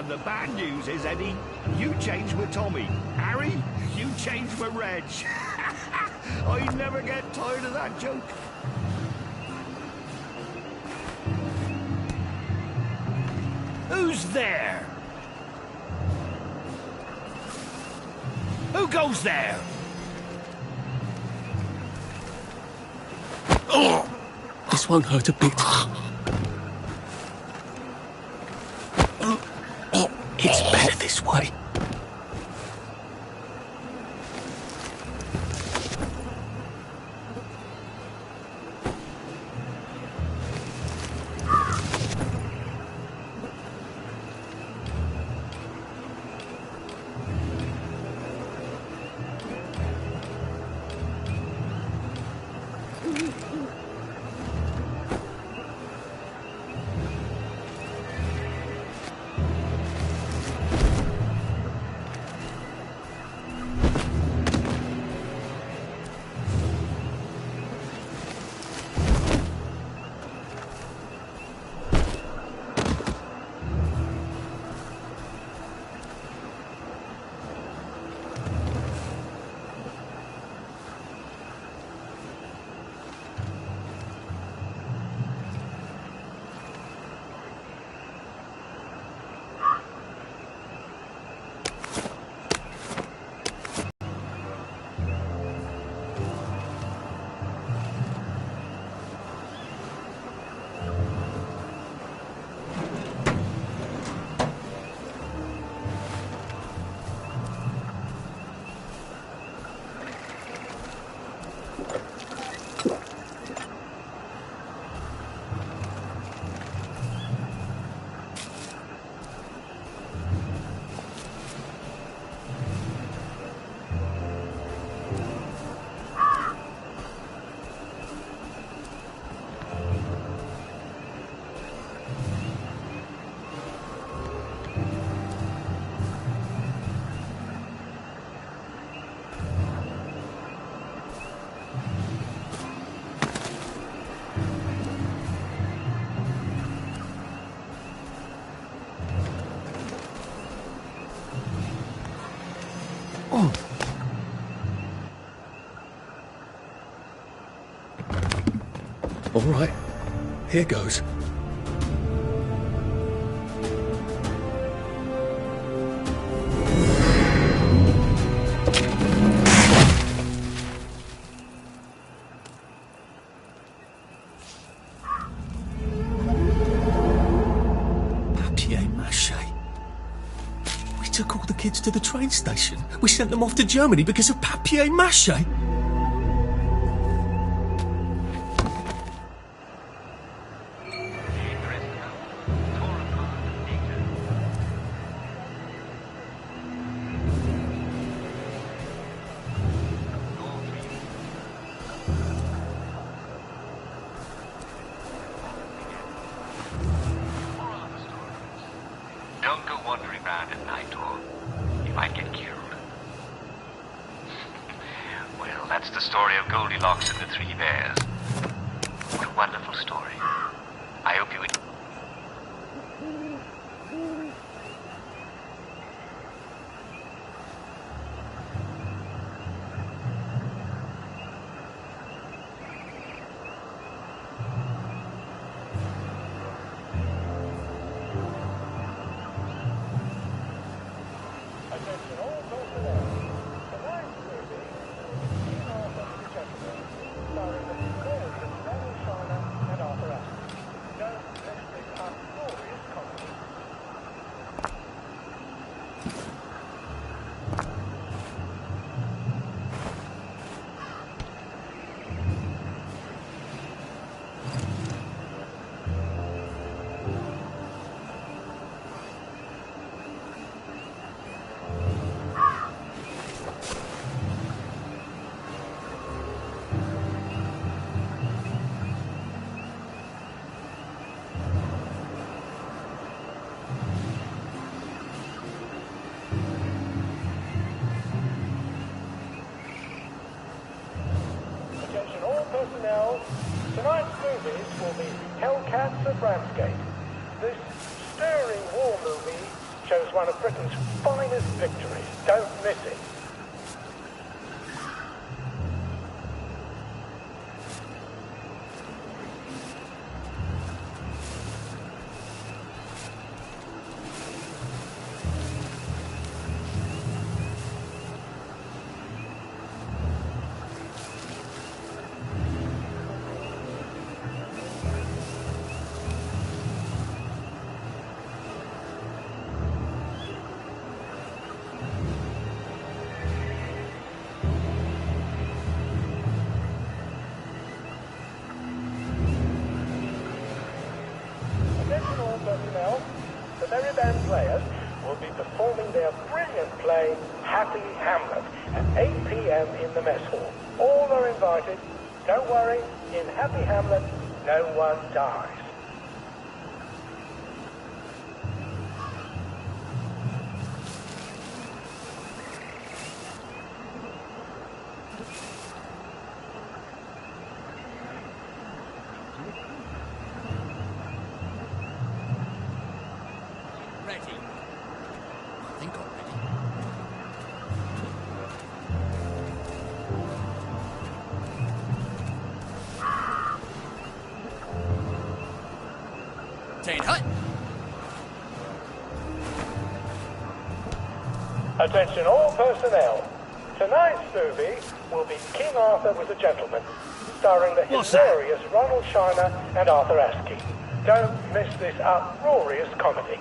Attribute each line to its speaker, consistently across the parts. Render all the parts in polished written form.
Speaker 1: And the bad news is, Eddie, you changed with Tommy. Harry, you changed with Reg. I never get tired of that joke. Who's there? Who goes there?
Speaker 2: Oh, this won't hurt a bit. It's better this way. All right, here goes. Papier-mâché. We took all the kids to the train station. We sent them off to Germany because of papier-mâché.
Speaker 3: Don't go wandering around at night or you might get killed. Well, that's the story of Goldilocks and the Three Bears. What a wonderful story. I hope you would...
Speaker 4: Tonight's movies will be Hellcats at Ramsgate. This stirring war movie shows one of Britain's finest victories. Don't miss it. Personnel, the Merry Band players will be performing their brilliant play, Happy Hamlet, at 8 p.m. in the mess hall. All are invited. Don't worry, in Happy Hamlet, no one dies.
Speaker 2: Ready. I think I'm ready. Ten hut.
Speaker 4: Attention all personnel. Tonight's movie will be King Arthur Was a Gentleman, starring the
Speaker 1: What's that?
Speaker 4: hilarious Ronald Shiner and Arthur Askey. Don't miss this uproarious comedy.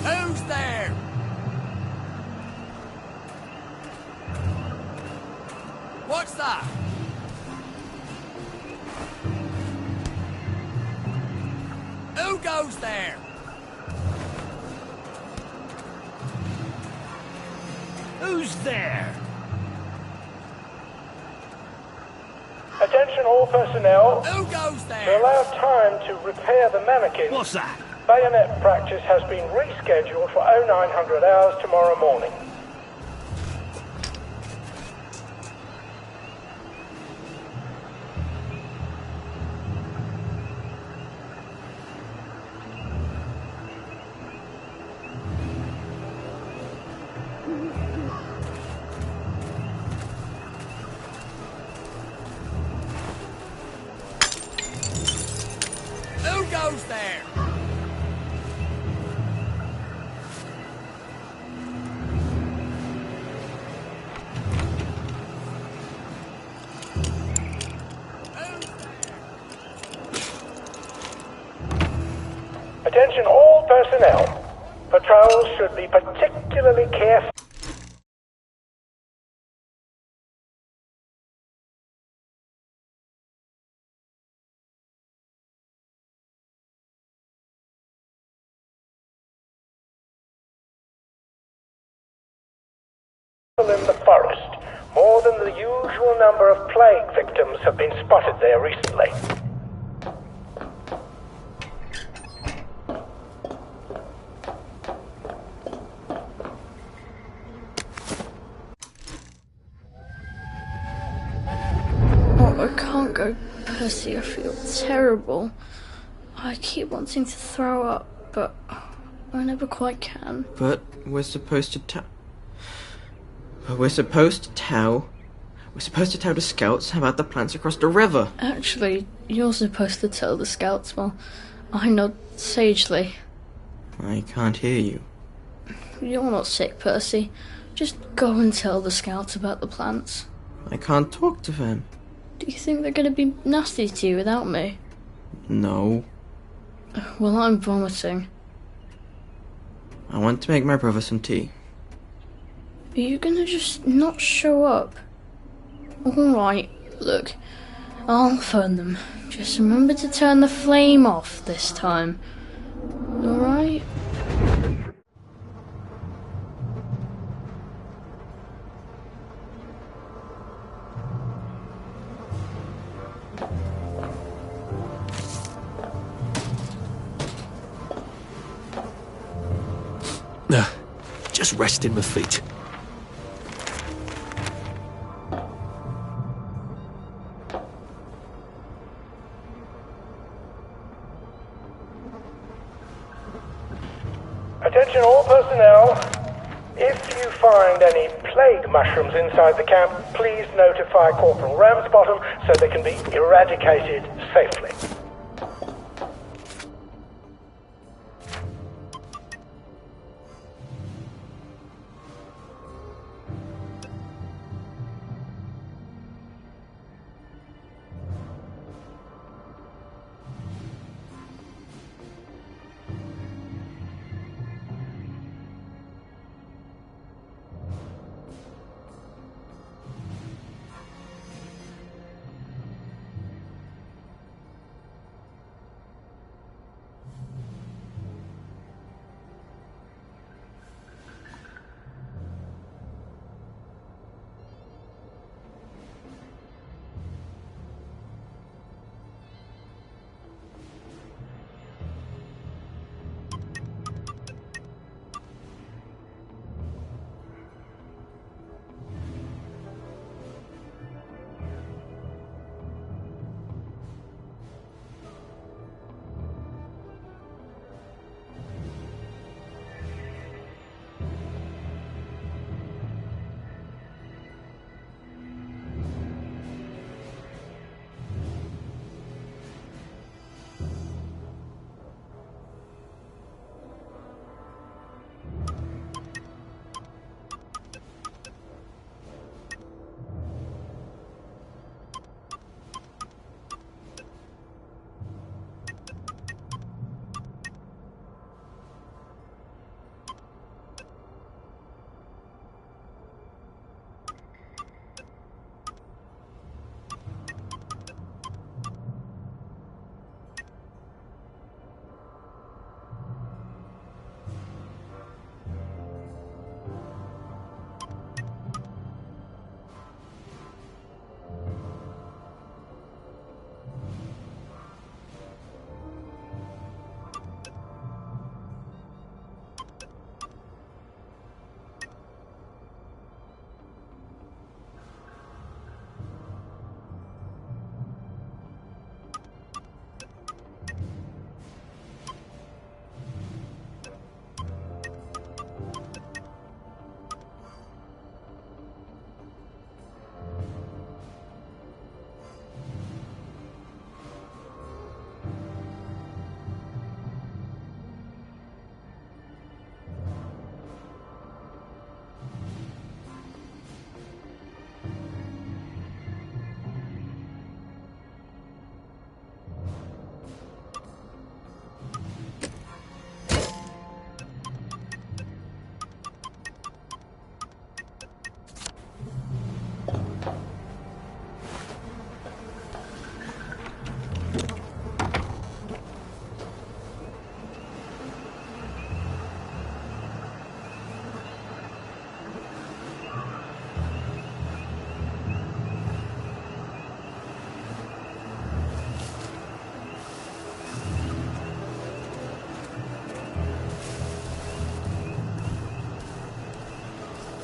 Speaker 2: Who's there? What's that? Who goes there?
Speaker 1: Who's there?
Speaker 4: Attention all personnel.
Speaker 2: Who goes
Speaker 4: To
Speaker 2: there?
Speaker 4: allow time to repair the mannequins,
Speaker 1: What's that?
Speaker 4: bayonet practice has been rescheduled for 0900 hours tomorrow morning.
Speaker 2: Who goes there?
Speaker 4: Attention all personnel. Patrols should be particularly careful in the forest. More than the usual number of plague victims have been spotted there recently.
Speaker 5: Oh, I can't go, Percy. I feel terrible. I keep wanting to throw up, but I never quite can.
Speaker 6: But we're supposed to We're supposed to tell the scouts about the plants across the river.
Speaker 5: Actually, you're supposed to tell the scouts while I nod sagely.
Speaker 6: I can't hear you.
Speaker 5: You're not sick, Percy. Just go and tell the scouts about the plants.
Speaker 6: I can't talk to them.
Speaker 5: Do you think they're going to be nasty to you without me?
Speaker 6: No.
Speaker 5: Well, I'm vomiting.
Speaker 6: I want to make my brother some tea.
Speaker 5: Are you going to just not show up? Alright, look. I'll phone them. Just remember to turn the flame off this time. Alright?
Speaker 2: just resting my feet.
Speaker 4: Attention all personnel. If you find any plague mushrooms inside the camp, please notify Corporal Ramsbottom so they can be eradicated safely.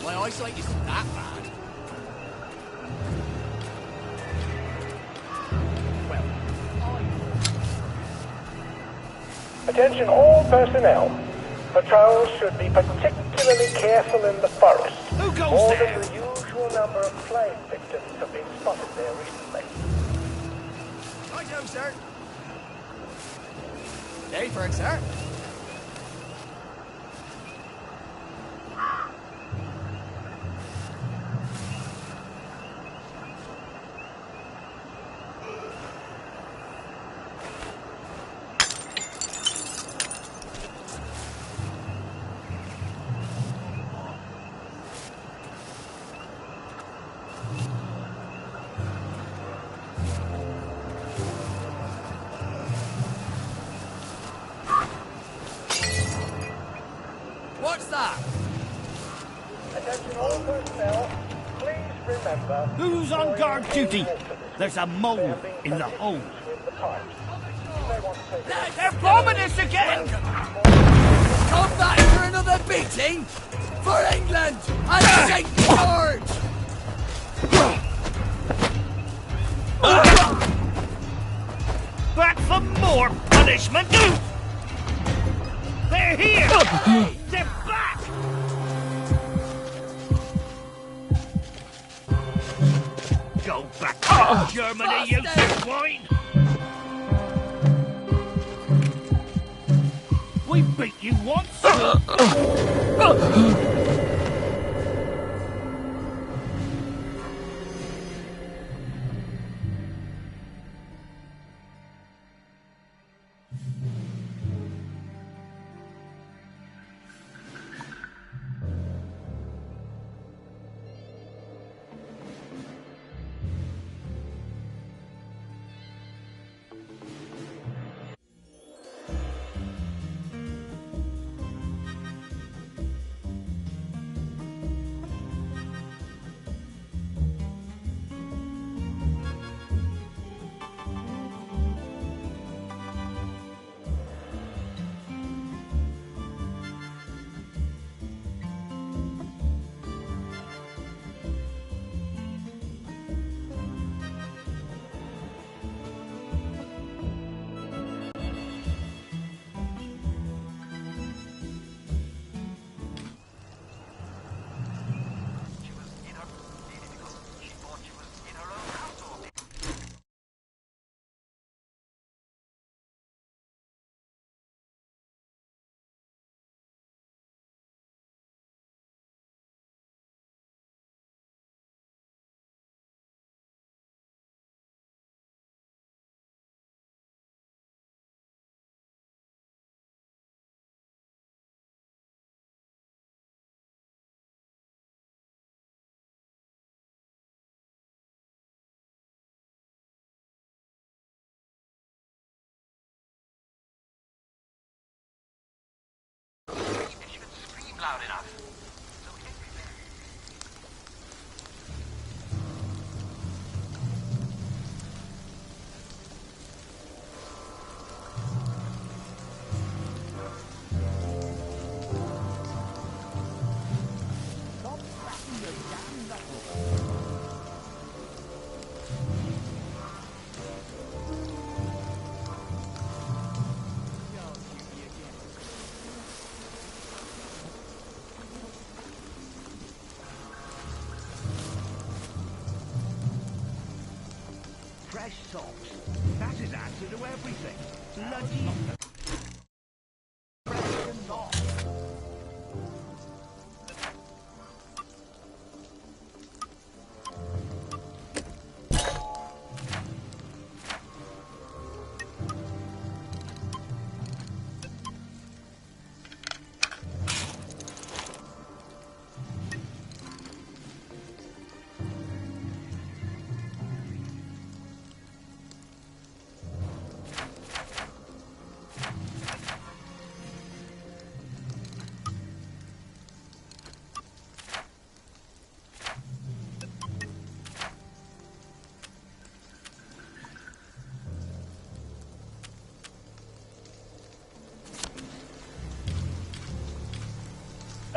Speaker 7: My eyesight isn't that bad.
Speaker 4: Attention all personnel. Patrols should be particularly careful in the forest.
Speaker 1: Who goes
Speaker 4: More
Speaker 1: there?
Speaker 4: than the usual number of plague victims have been spotted there recently.
Speaker 7: I know, sir. Day for it, sir. What's that?
Speaker 4: Attention all personnel. Please remember.
Speaker 1: Who's on guard duty? There's a mole in the hole.
Speaker 7: They're bombing us again! Come back for another beating? For England and St. George!
Speaker 1: Back for more punishment! They're here! They're back! Go back to Germany, you swine! We beat you once!
Speaker 3: Loud enough.
Speaker 1: Fresh socks. That's his answer to everything. Bloody fresh socks.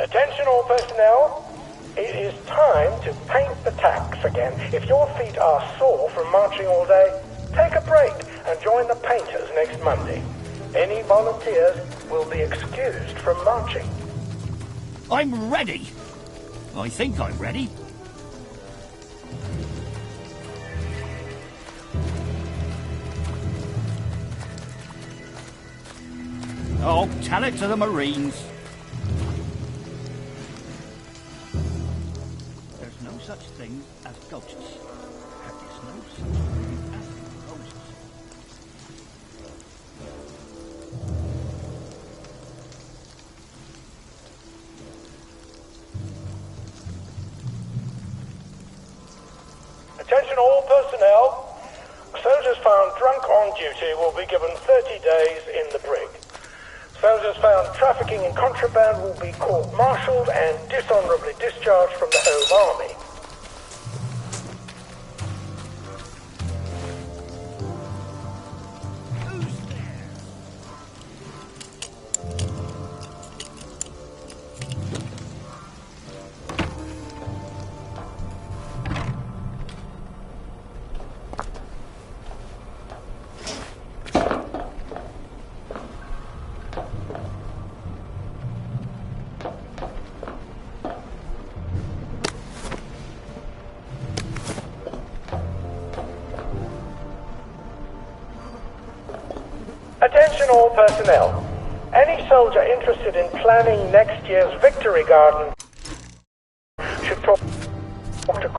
Speaker 4: Attention all personnel, it is time to paint the tacks again. If your feet are sore from marching all day, take a break and join the painters next Monday. Any volunteers will be excused from marching.
Speaker 1: I'm ready. I think I'm ready. Oh, tell it to the Marines. There's no such thing as ghosts. There's no such thing as ghosts.
Speaker 4: Attention all personnel. Soldiers found drunk on duty will be given 30 days in the brig. Soldiers found trafficking in contraband will be court-martialed and dishonorably discharged from the Home Army. Attention all personnel. Any soldier interested in planning next year's Victory Garden should talk to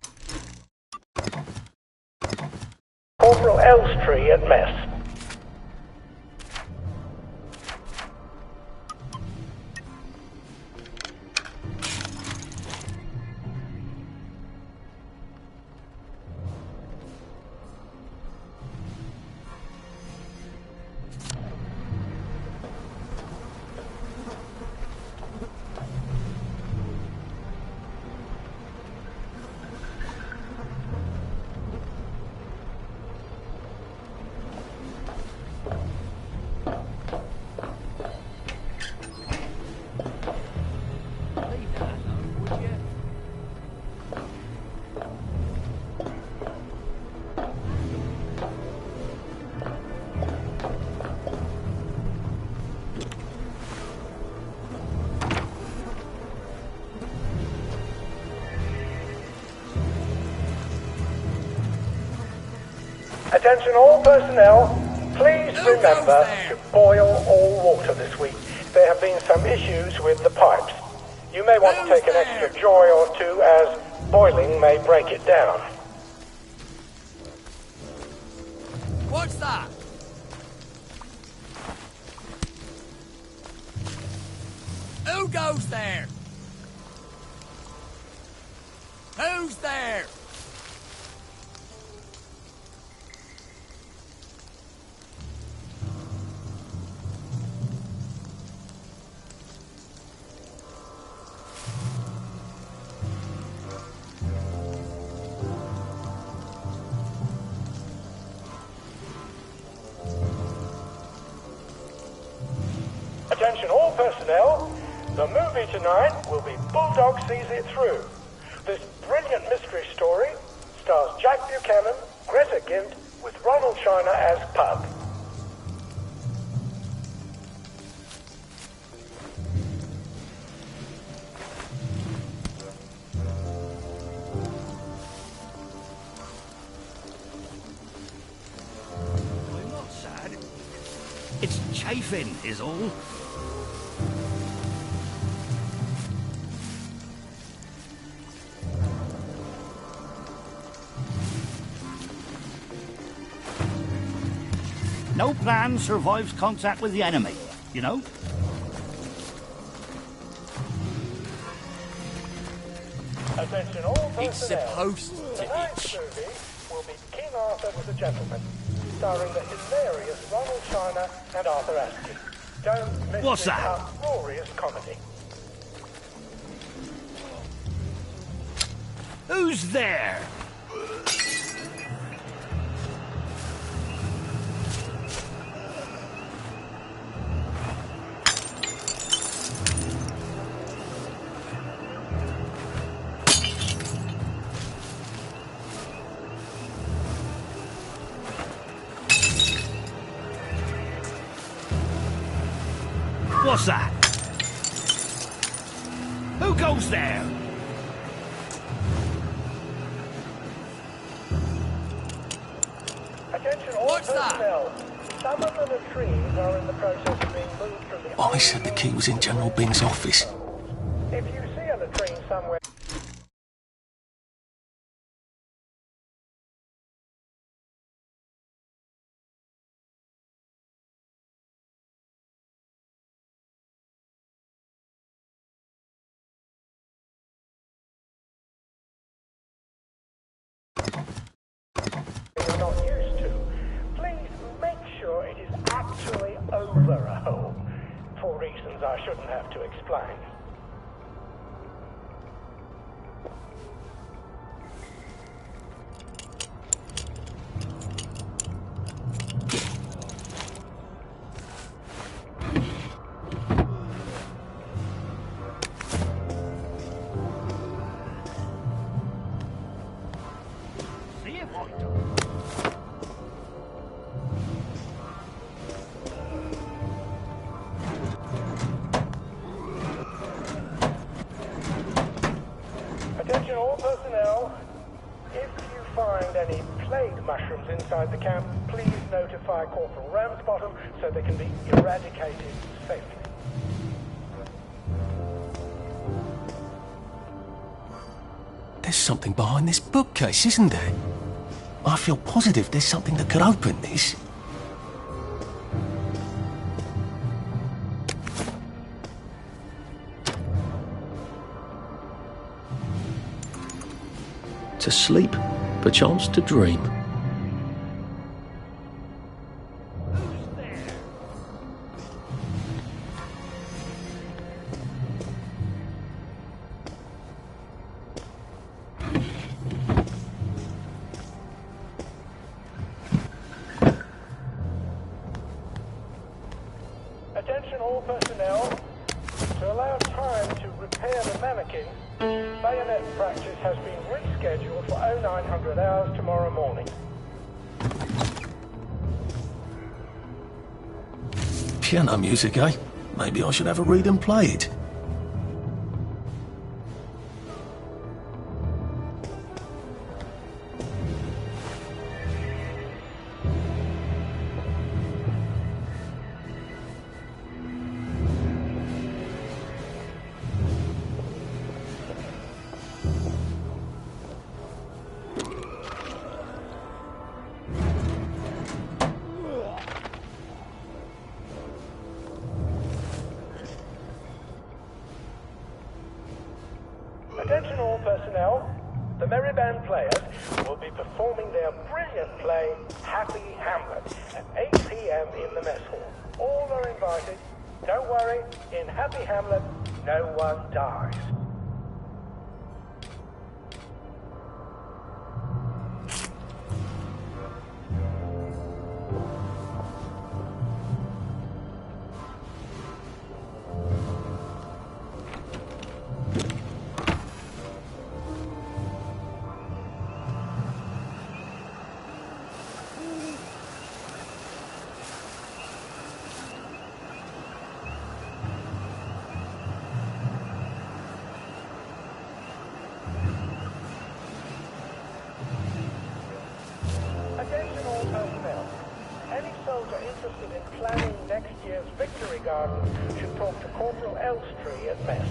Speaker 4: Corporal Elstree at mess. Attention all personnel, please remember to boil all water this week. There have been some issues with the pipes. You may want to take an extra joy or two as boiling may break it down.
Speaker 7: What's that? Who goes there? Who's there?
Speaker 4: Attention all personnel, the movie tonight will be Bulldog Sees It Through. This brilliant mystery story stars Jack Buchanan, Greta Gint, with Ronald China as Pug.
Speaker 1: I'm not sad. It's chafing, is all. No plan survives contact with the enemy, you know?
Speaker 4: Attention all personnel.
Speaker 7: It's supposed to
Speaker 4: Tonight's
Speaker 7: itch.
Speaker 4: movie will be King Arthur was a Gentleman, starring the hilarious Ronald China and Arthur Astley. Don't miss
Speaker 1: What's
Speaker 4: this
Speaker 1: that?
Speaker 4: uproarious comedy.
Speaker 1: Who's there? What's that? Who goes there?
Speaker 4: Attention all
Speaker 7: What's that?
Speaker 4: personnel. Some of the latrines are in the process of being moved from the...
Speaker 2: I said the key was in General Bing's office.
Speaker 4: If you see a latrine somewhere... you're not used to, please make sure it is actually over a hole, for reasons I shouldn't have to explain.
Speaker 1: See if I do.
Speaker 4: any plague mushrooms inside the camp, please notify Corporal Ramsbottom so they can be eradicated safely.
Speaker 2: There's something behind this bookcase, isn't there? I feel positive there's something that could open this. To sleep, perchance to dream.
Speaker 4: Attention all personnel. To allow time to repair the mannequin, bayonet practice has been rescheduled for 0900 hours tomorrow morning.
Speaker 2: Piano music, eh? Maybe I should have a read and play it.
Speaker 4: Attention all personnel. The Merry Band players will be performing their brilliant play, Happy Hamlet, at 8 p.m. in the mess hall. All are invited. Don't worry, in Happy Hamlet, no one dies. Attention all personnel. Any soldier interested in planning next year's victory garden should talk to Corporal Elstree at mess.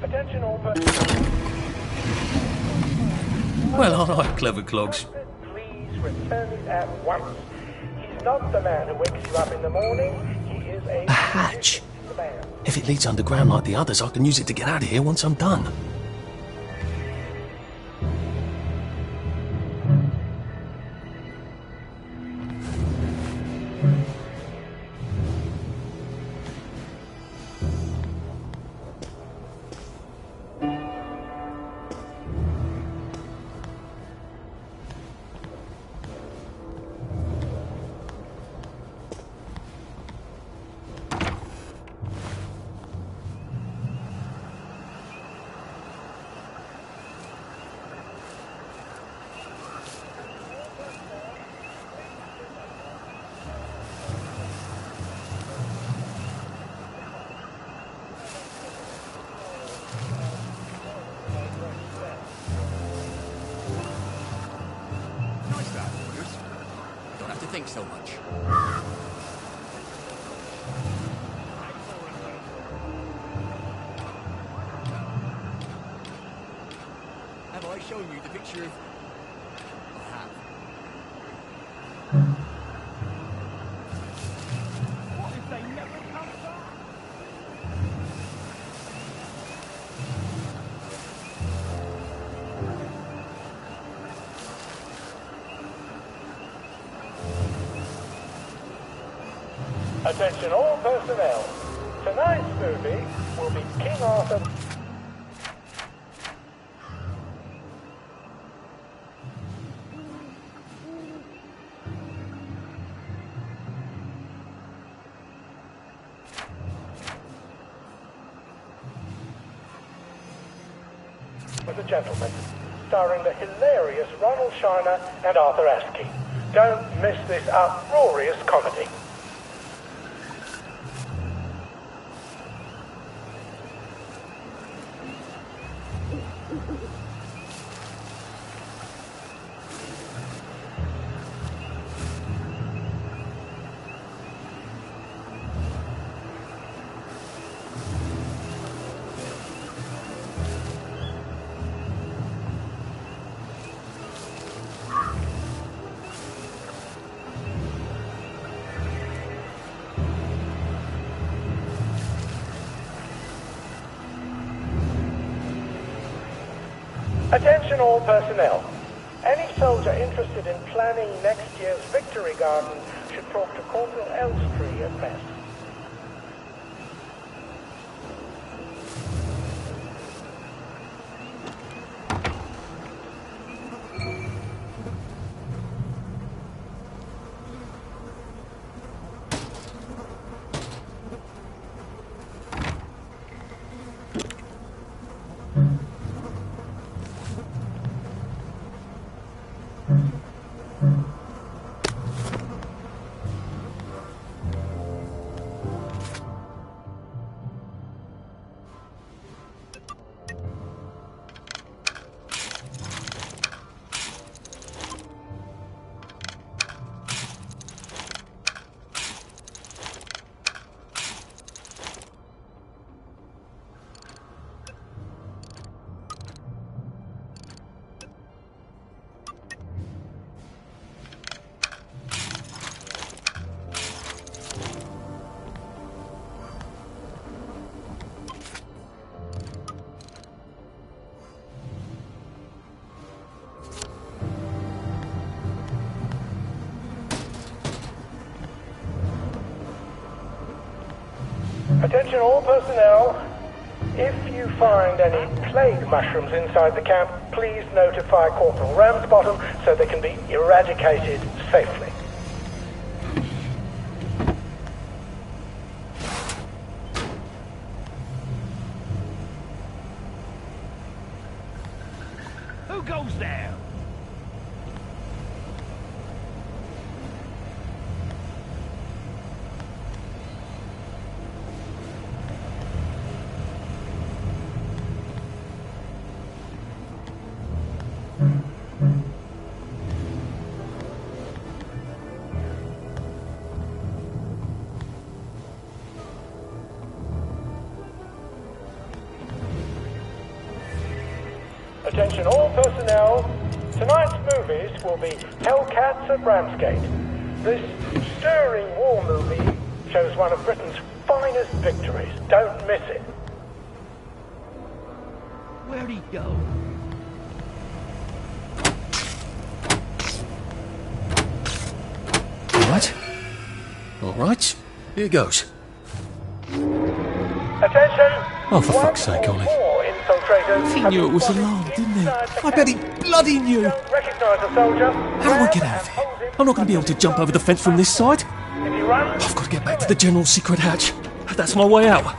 Speaker 4: Attention all personnel.
Speaker 2: Well, all right, clever clogs.
Speaker 4: Please return it at once. He's not the man who wakes you up in the morning. He is a
Speaker 2: hatch.
Speaker 4: man.
Speaker 2: If it leads underground like the others, I can use it to get out of here once I'm done.
Speaker 7: Think so much. Have I shown you the picture of... I have.
Speaker 4: What if they never come back? Attention all personnel. Tonight's movie will be King Arthur. With a Gentleman, starring the hilarious Ronald Shiner and Arthur Askey. Don't miss this uproarious comedy. Attention all personnel. Any soldier interested in planning next year's Victory Garden should talk to Corporal Elstree at mess. Attention all personnel. If you find any plague mushrooms inside the camp, please notify Corporal Ramsbottom so they can be eradicated safely.
Speaker 1: Who goes there?
Speaker 4: Attention all personnel. Tonight's movies will be Hellcats at Ramsgate. This stirring war movie shows one of Britain's finest victories. Don't miss it.
Speaker 1: Where'd he go?
Speaker 2: All right, here goes.
Speaker 4: Attention!
Speaker 2: Oh, for fuck's sake, Ollie. He knew it was alarmed, didn't he? I bet he bloody knew. How do I get out of here? I'm not going to be able to jump over the fence from this side. I've got to get back to the general's secret hatch. That's my way out.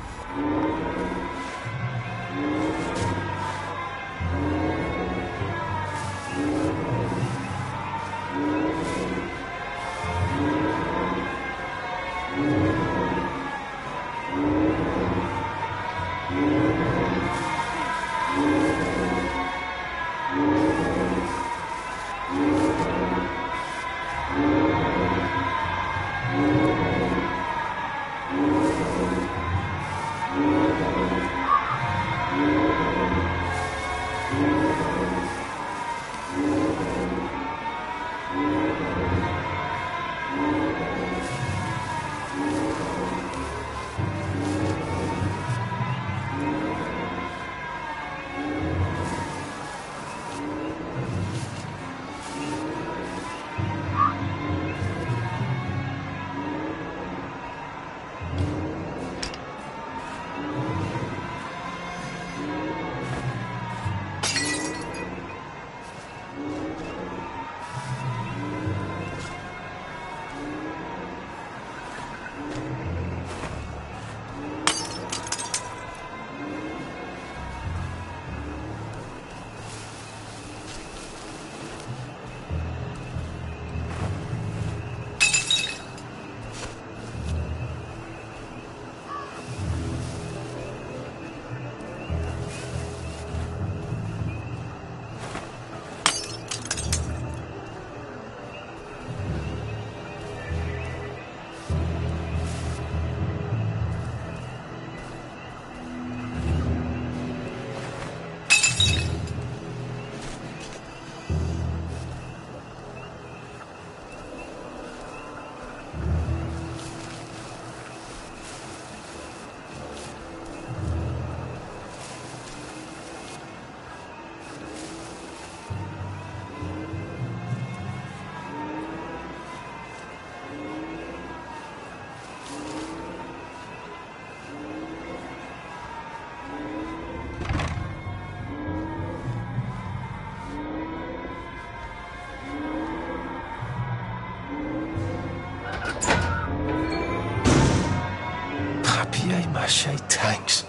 Speaker 2: Papier-mâché tanks.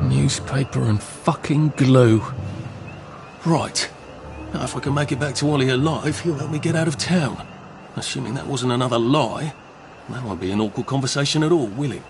Speaker 2: Newspaper and fucking glue. Right. Now, if I can make it back to Ollie alive, he'll help me get out of town. Assuming that wasn't another lie, that won't be an awkward conversation at all, will it?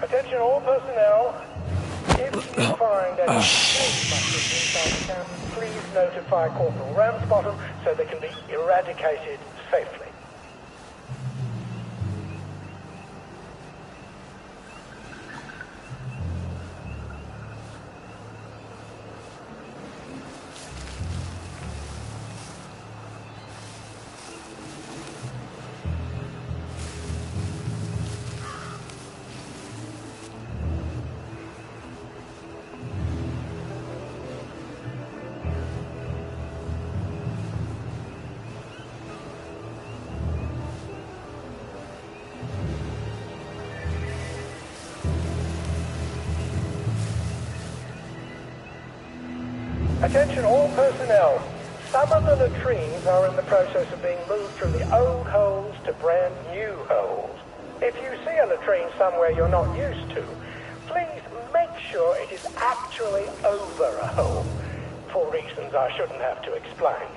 Speaker 4: Attention all personnel. If you find any mushrooms inside the camp, please notify Corporal Ramsbottom so they can be eradicated safely. Attention all personnel. Some of the latrines are in the process of being moved from the old holes to brand new holes. If you see a latrine somewhere you're not used to, please make sure it is actually over a hole, for reasons I shouldn't have to explain.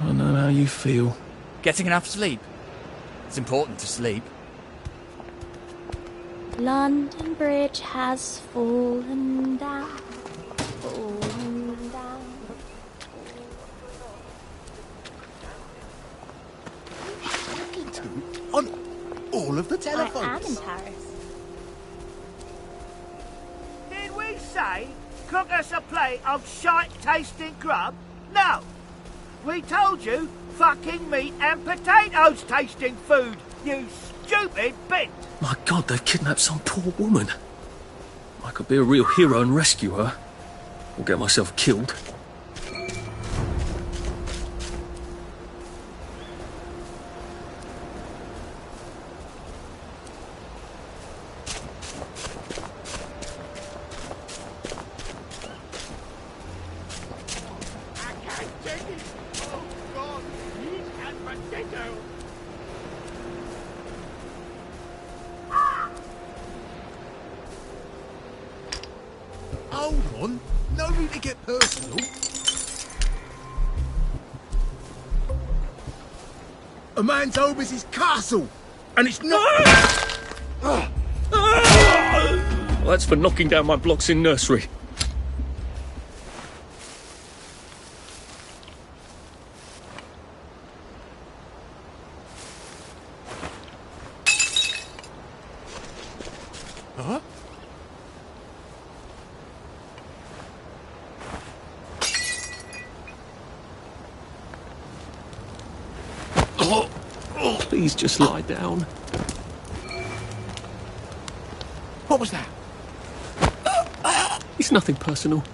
Speaker 2: I know how you feel.
Speaker 7: Getting enough sleep. It's important to sleep.
Speaker 8: London Bridge has fallen down, fallen down.
Speaker 9: Talking to on all of the telephones.
Speaker 8: I am in Paris.
Speaker 1: Did we say cook us a plate of shite-tasting grub? No. We told you fucking meat and potatoes tasting food, you stupid bit.
Speaker 2: My God, they've kidnapped some poor woman. I could be a real hero and rescue her, or get myself killed.
Speaker 1: I can't spaghetti. Oh, God, he's had potato.
Speaker 9: Hold on. No need to get personal. A man's home is his castle, and it's not...
Speaker 2: Well, that's for knocking down my blocks in nursery.
Speaker 9: Huh?
Speaker 2: Please just lie down.
Speaker 9: What was that?
Speaker 2: It's nothing personal.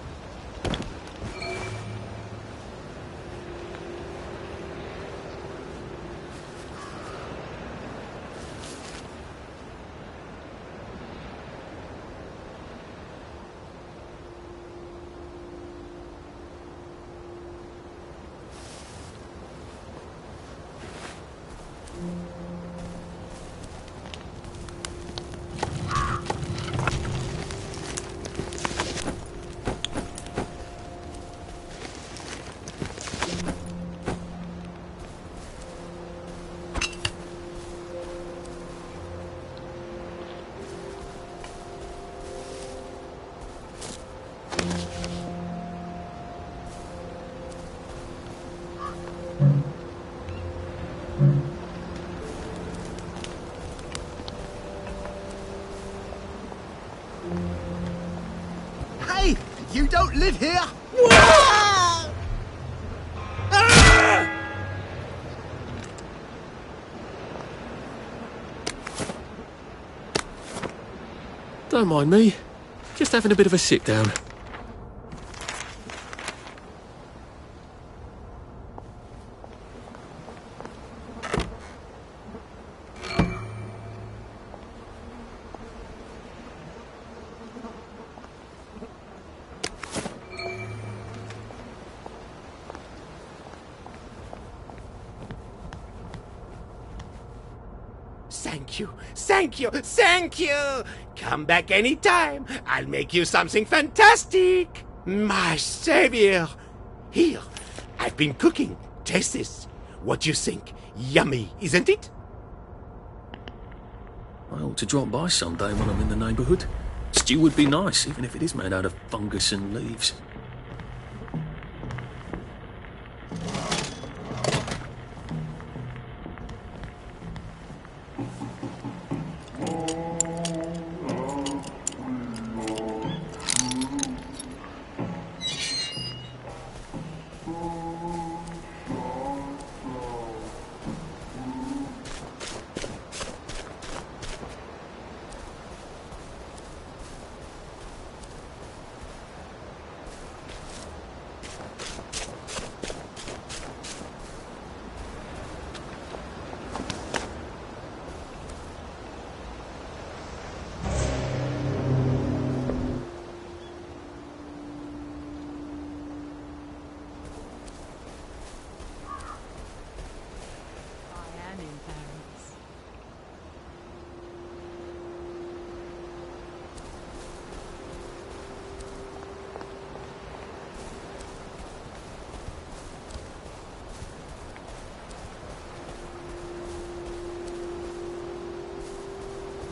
Speaker 9: Hey, you don't live here.
Speaker 2: Don't mind me. Just having a bit of a sit down.
Speaker 10: Thank you, thank you, thank you! Come back anytime. I'll make you something fantastic. My savior. Here, I've been cooking. Taste this. What do you think? Yummy, isn't it?
Speaker 2: I ought to drop by someday when I'm in the neighbourhood. Stew would be nice, even if it is made out of fungus and leaves.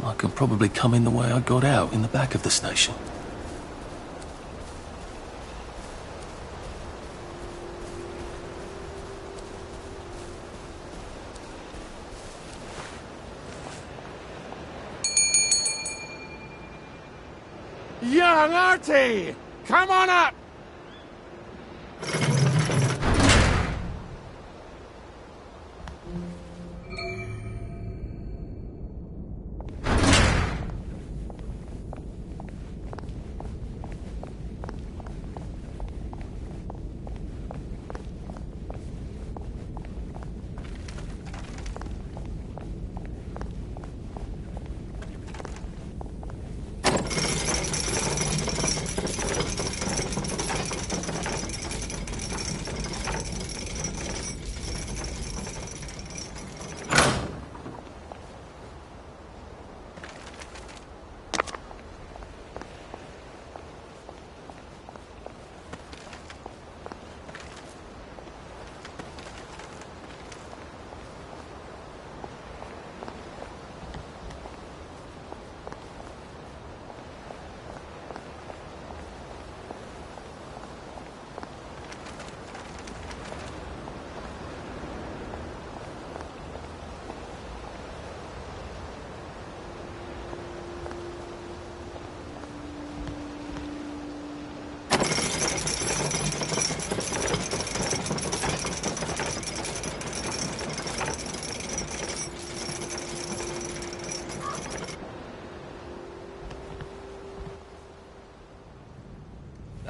Speaker 2: I could probably come in the way I got out, in the back of the station.
Speaker 10: Young Artie! Come on up!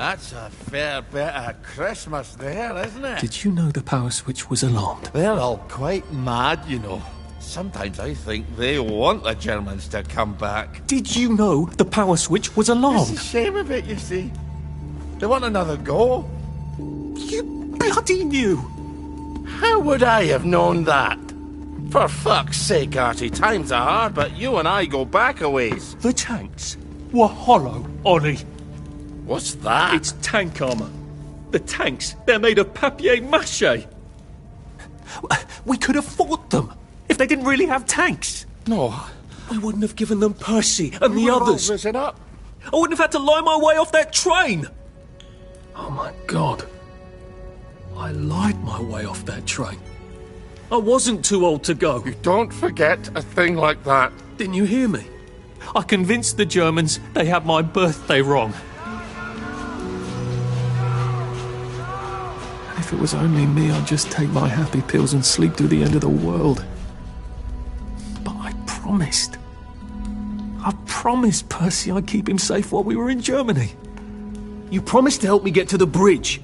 Speaker 9: That's a fair bit of Christmas there, isn't it?
Speaker 2: Did you know the power switch was alarmed?
Speaker 9: They're all quite mad, you know. Sometimes I think they want the Germans to come back.
Speaker 2: Did you know the power switch was alarmed?
Speaker 9: It's a shame of it, you see. They want another go.
Speaker 2: You bloody knew!
Speaker 9: How would I have known that? For fuck's sake, Artie, times are hard, but you and I go back a ways.
Speaker 2: The tanks were hollow, Ollie.
Speaker 9: What's that?
Speaker 2: It's tank armour. The tanks, they're made of papier-mâché. We could have fought them if they didn't really have tanks.
Speaker 9: No.
Speaker 2: We wouldn't have given them Percy and the others.
Speaker 9: Listen up.
Speaker 2: I wouldn't have had to lie my way off that train. Oh my God. I lied my way off that train. I wasn't too old to go.
Speaker 9: You don't forget a thing like that.
Speaker 2: Didn't you hear me? I convinced the Germans they had my birthday wrong. If it was only me, I'd just take my happy pills and sleep through the end of the world. But I promised. I promised Percy I'd keep him safe while we were in Germany. You promised to help me get to the bridge.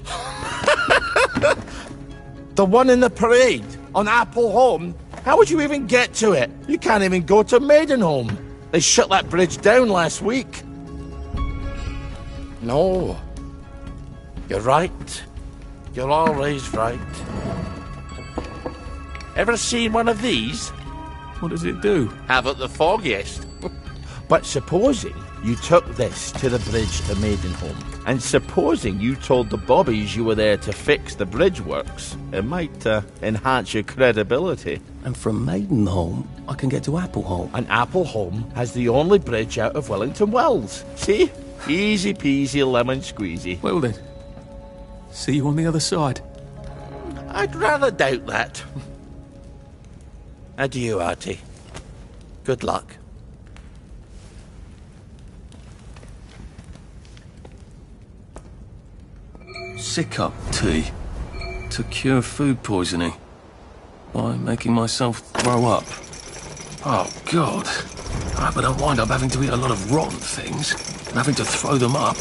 Speaker 9: The one in the parade on Apple Home? How would you even get to it? You can't even go to Maidenholm. They shut that bridge down last week. No. You're right. You're always right. Ever seen one of these?
Speaker 2: What does it do?
Speaker 9: Haven't the foggiest. But supposing you took this to the bridge to Maidenholm, and supposing you told the bobbies you were there to fix the bridge works, it might enhance your credibility.
Speaker 2: And from Maidenholm, I can get to Appleholm.
Speaker 9: And Appleholm has the only bridge out of Wellington Wells. See? Easy peasy lemon squeezy.
Speaker 2: Well then, see you on the other side.
Speaker 9: I'd rather doubt that. Adieu, Artie. Good luck.
Speaker 2: Sick-up tea to cure food poisoning by making myself throw up. Oh, God. I hope I don't wind up having to eat a lot of rotten things and having to throw them up.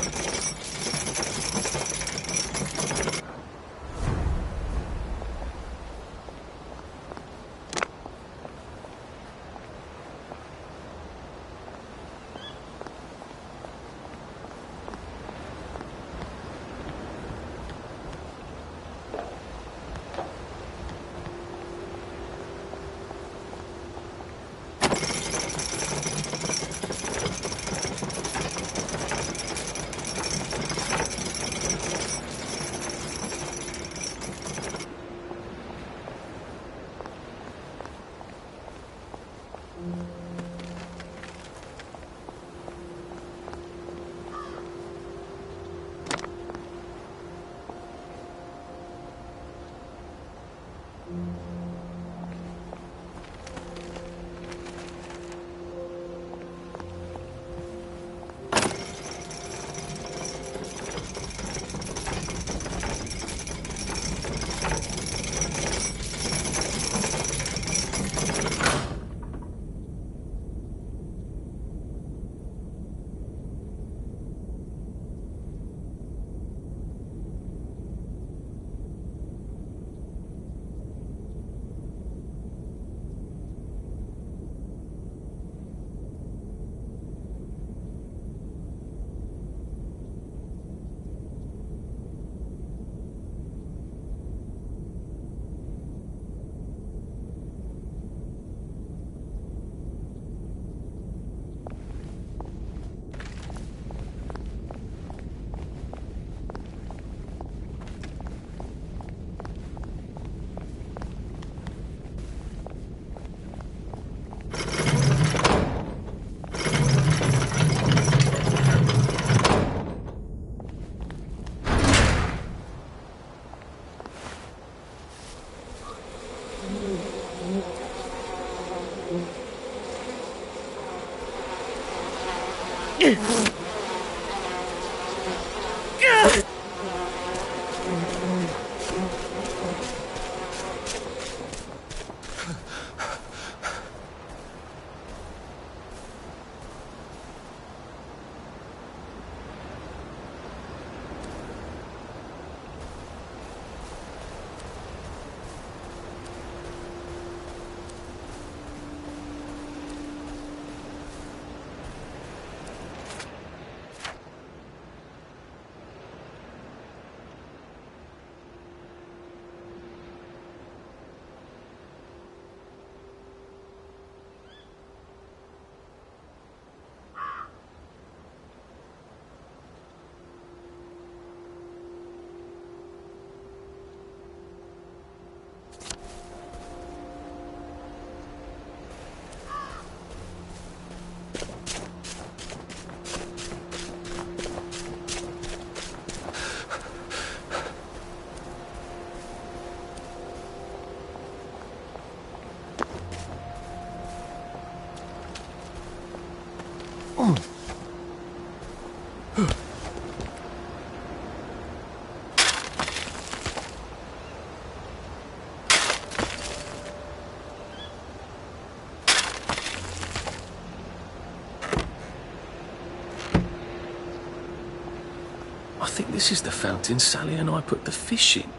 Speaker 2: This is the fountain Sally and I put the fish in.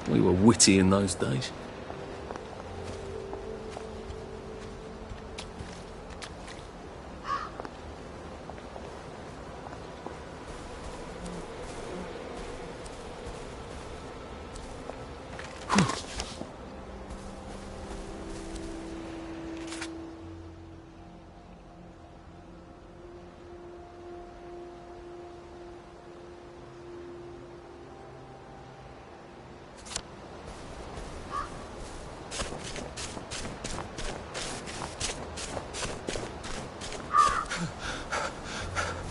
Speaker 2: We were witty in those days.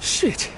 Speaker 2: Shit.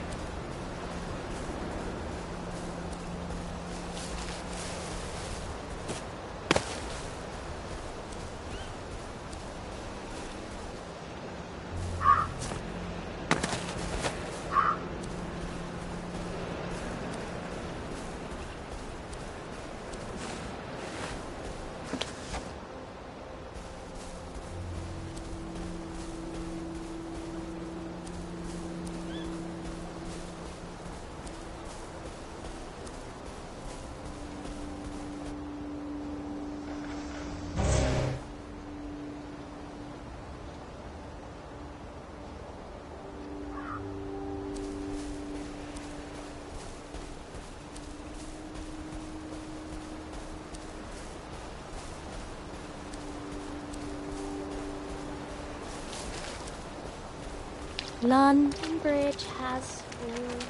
Speaker 8: London Bridge has fallen.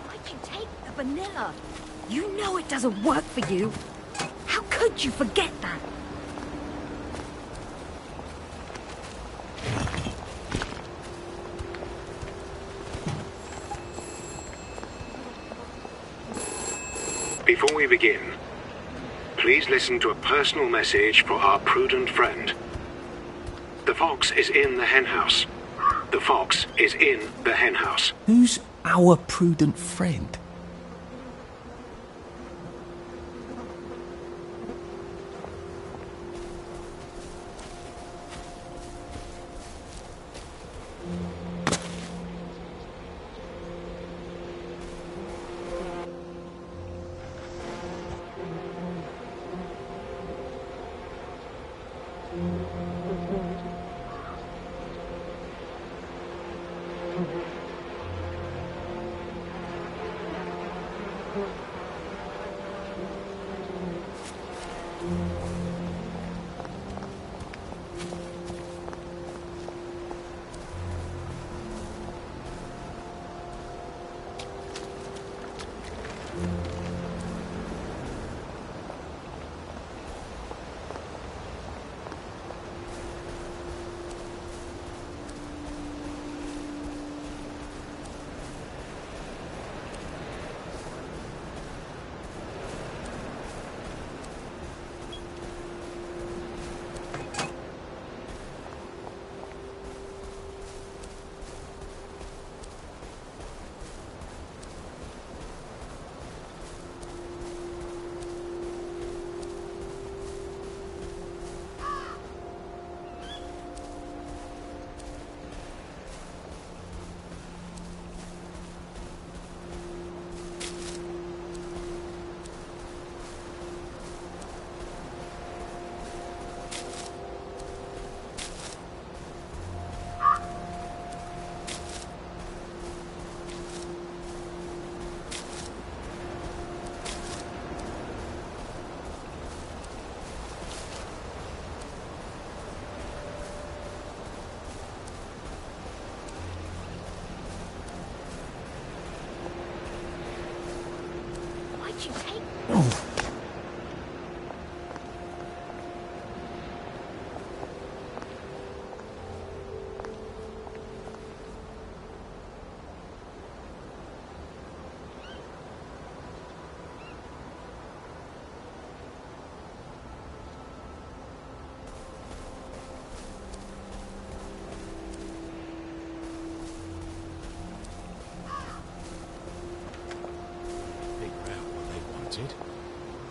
Speaker 11: Why'd you take the vanilla? You know it doesn't work for you. How could you forget that?
Speaker 12: Before we begin, please listen to a personal message for our prudent friend. The fox is in the henhouse. The fox is in the henhouse.
Speaker 2: Who's our prudent friend?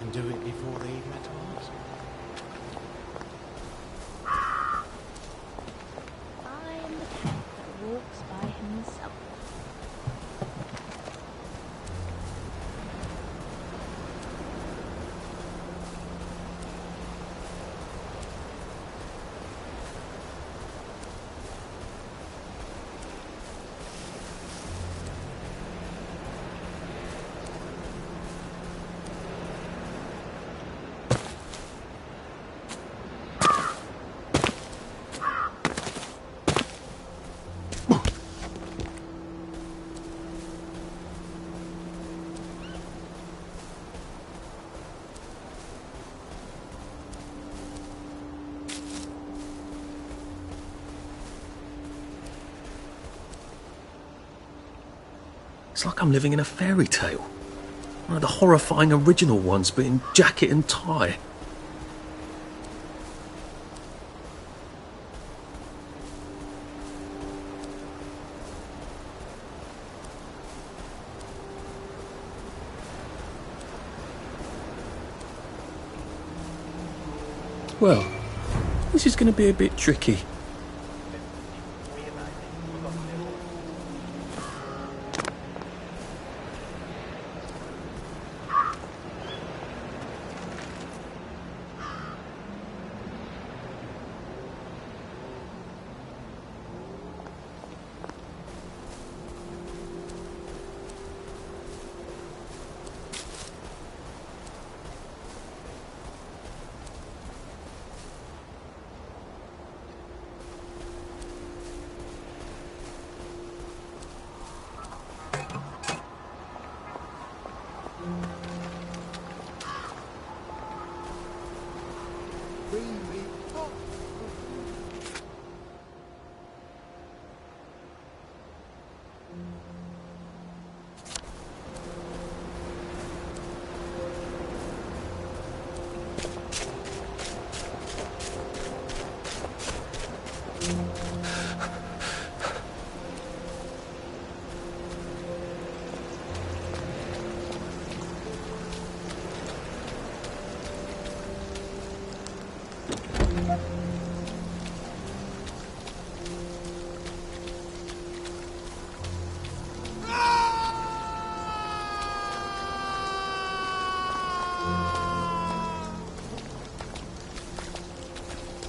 Speaker 10: And do it before they even had to ask.
Speaker 8: I am the cat that walks by himself.
Speaker 2: It's like I'm living in a fairy tale. One of the horrifying original ones, but in jacket and tie. Well, this is going to be a bit tricky.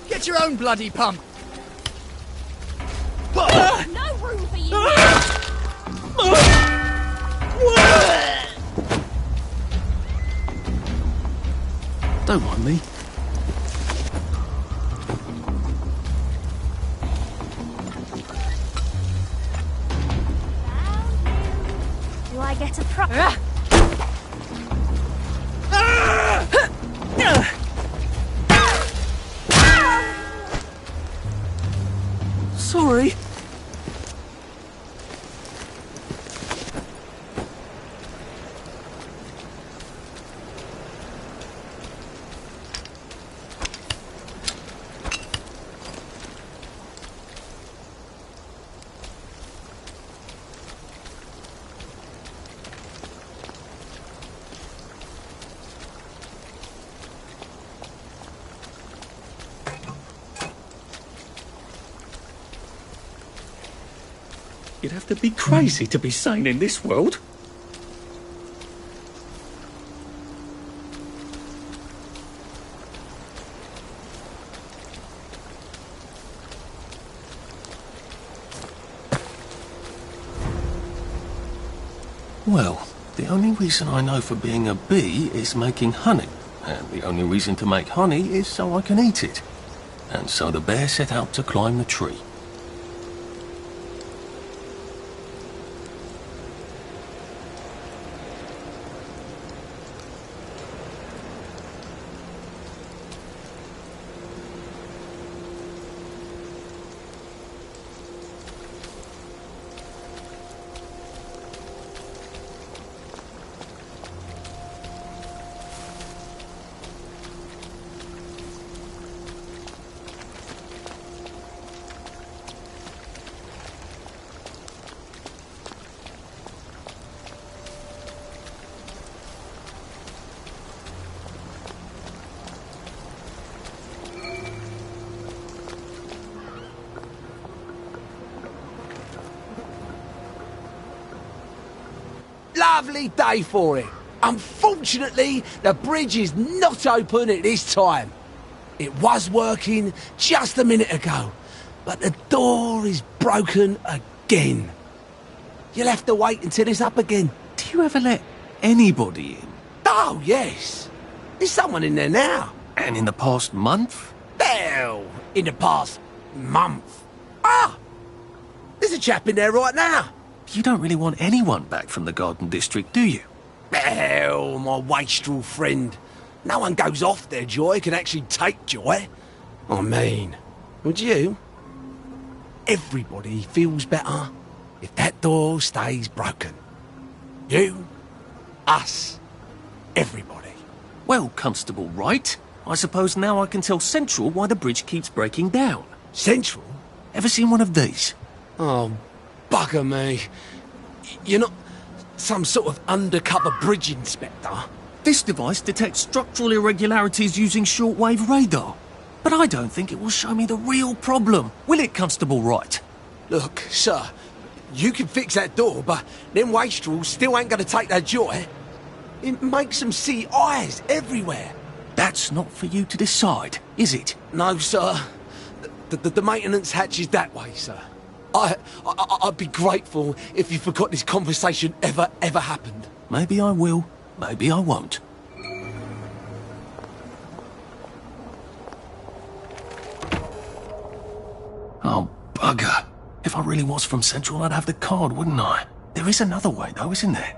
Speaker 7: Get your own bloody pump!
Speaker 11: No room for you!
Speaker 2: Don't mind me.
Speaker 11: Do I get a pro...
Speaker 2: Sorry. You'd have to be crazy to be sane in this world. Well, the only reason I know for being a bee is making honey. And the only reason to make honey is so I can eat it. And so the bear set out to climb the tree.
Speaker 13: Lovely day for it. Unfortunately, the bridge is not open at this time. It was working just a minute ago, but the door is broken again. You'll have to wait until it's up again.
Speaker 2: Do you ever let anybody in?
Speaker 13: Oh, yes. There's someone in there now.
Speaker 2: And in the past month?
Speaker 13: Well, in the past month. Ah! There's a chap in there right now.
Speaker 2: You don't really want anyone back from the Garden District, do you?
Speaker 13: Well, my wastrel friend. No one goes off their joy, can actually take joy. I mean, would you? Everybody feels better if that door stays broken. You, us, everybody.
Speaker 2: Well, Constable Wright, I suppose now I can tell Central why the bridge keeps breaking down.
Speaker 13: Central?
Speaker 2: Ever seen one of these?
Speaker 13: Oh, bugger me. You're not some sort of undercover bridge inspector?
Speaker 2: This device detects structural irregularities using shortwave radar. But I don't think it will show me the real problem. Will it, Constable Wright?
Speaker 13: Look, sir, you can fix that door, but them wastrels still ain't gonna take their joy. It makes them see eyes everywhere.
Speaker 2: That's not for you to decide, is it?
Speaker 13: No, sir. The maintenance hatch is that way, sir. I'd be grateful if you forgot this conversation ever happened.
Speaker 2: Maybe I will, maybe I won't. Oh, bugger. If I really was from Central, I'd have the card, wouldn't I? There is another way, though, isn't there?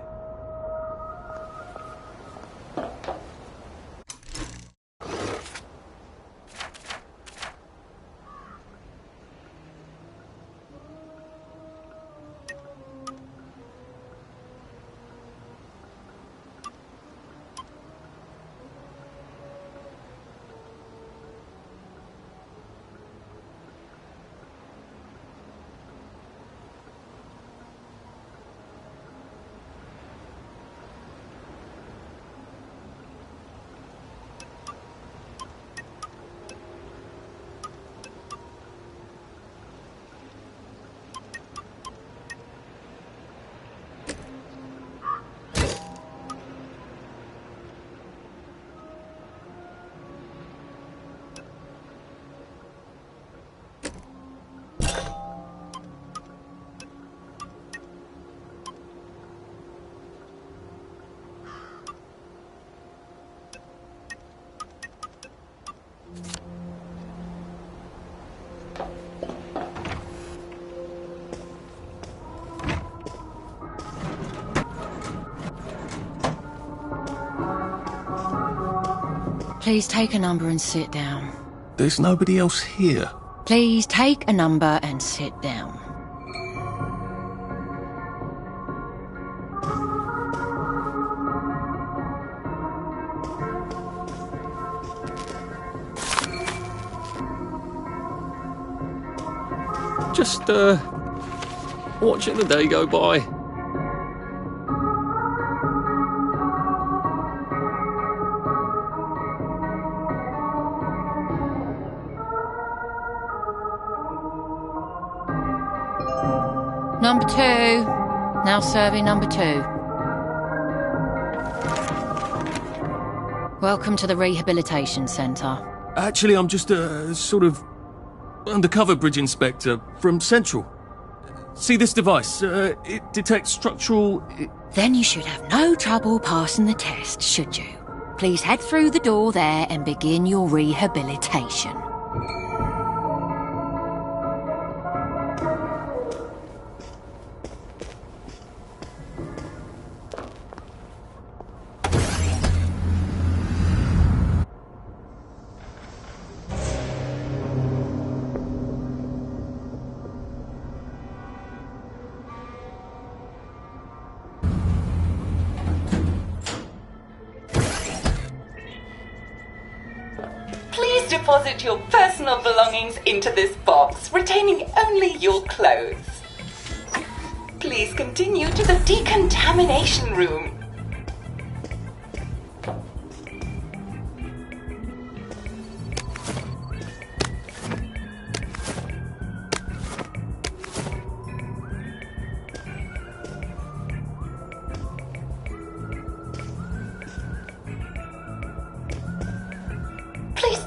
Speaker 11: Please take a number and sit down.
Speaker 2: There's nobody else here.
Speaker 11: Please take a number and sit down.
Speaker 2: Just, watching the day go by.
Speaker 11: Number 2. Now serving number 2. Welcome to the Rehabilitation Centre.
Speaker 2: Actually, I'm just a sort of undercover bridge inspector from Central. See this device? It detects structural...
Speaker 11: Then you should have no trouble passing the test, should you? Please head through the door there and begin your rehabilitation.
Speaker 14: Deposit your personal belongings into this box, retaining only your clothes. Please continue to the decontamination room.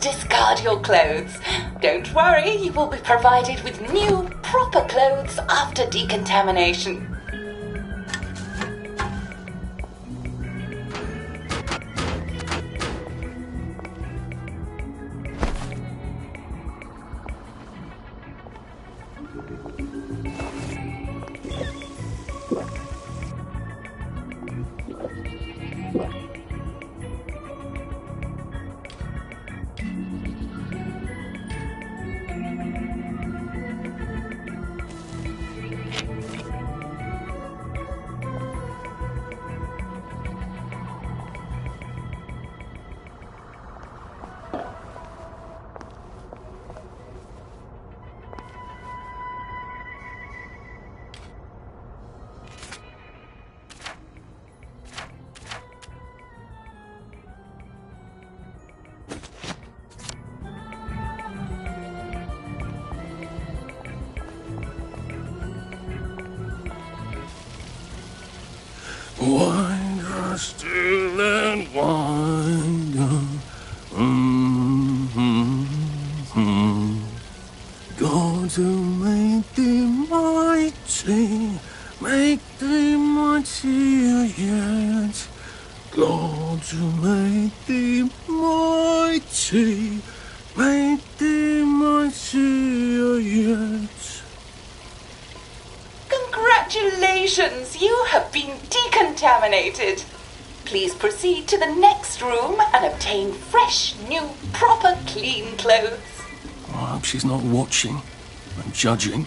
Speaker 14: Discard your clothes. Don't worry, you will be provided with new, proper clothes after decontamination.
Speaker 2: still and wonder. God who made thee mighty, make thee mightier yet. God who made thee mighty, make thee mightier yet.
Speaker 14: Congratulations, you have been decontaminated. Please proceed to the next room and obtain fresh, new, proper, clean clothes.
Speaker 2: I hope she's not watching and judging.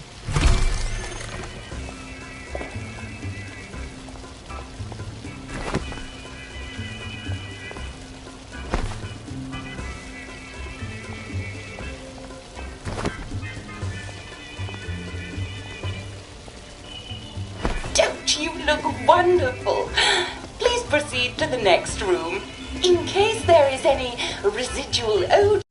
Speaker 14: Don't you look wonderful? Please proceed to the next room. In case there is any residual odor.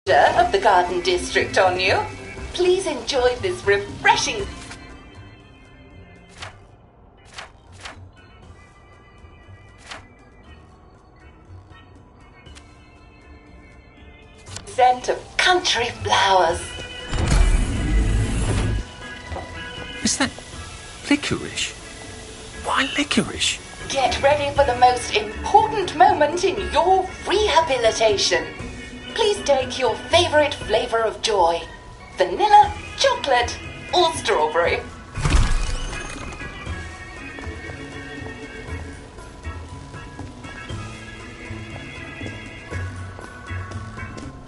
Speaker 14: of the Garden District on you. Please enjoy this refreshing scent of country flowers.
Speaker 2: Is that licorice? Why licorice?
Speaker 14: Get ready for the most important moment in your rehabilitation. Please take your favorite flavor of joy. Vanilla, chocolate, or strawberry.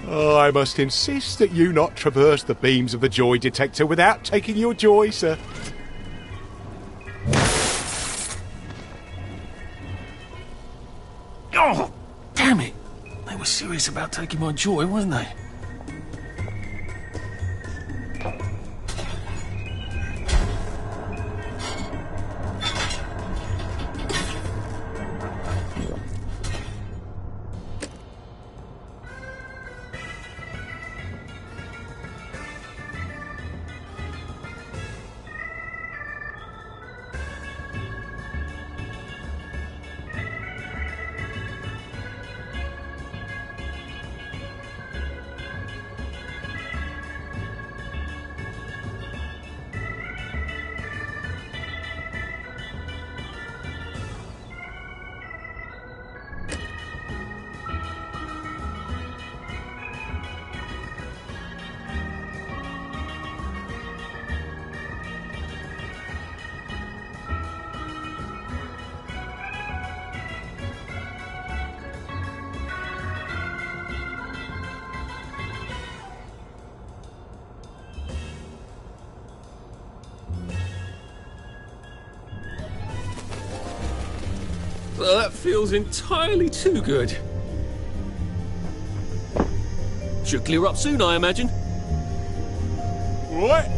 Speaker 10: I must insist that you not traverse the beams of the joy detector without taking your joy, sir.
Speaker 2: Oh, damn it. They were serious about taking my joy, weren't they? Well, that feels entirely too good. Should clear up soon, I imagine.
Speaker 10: What?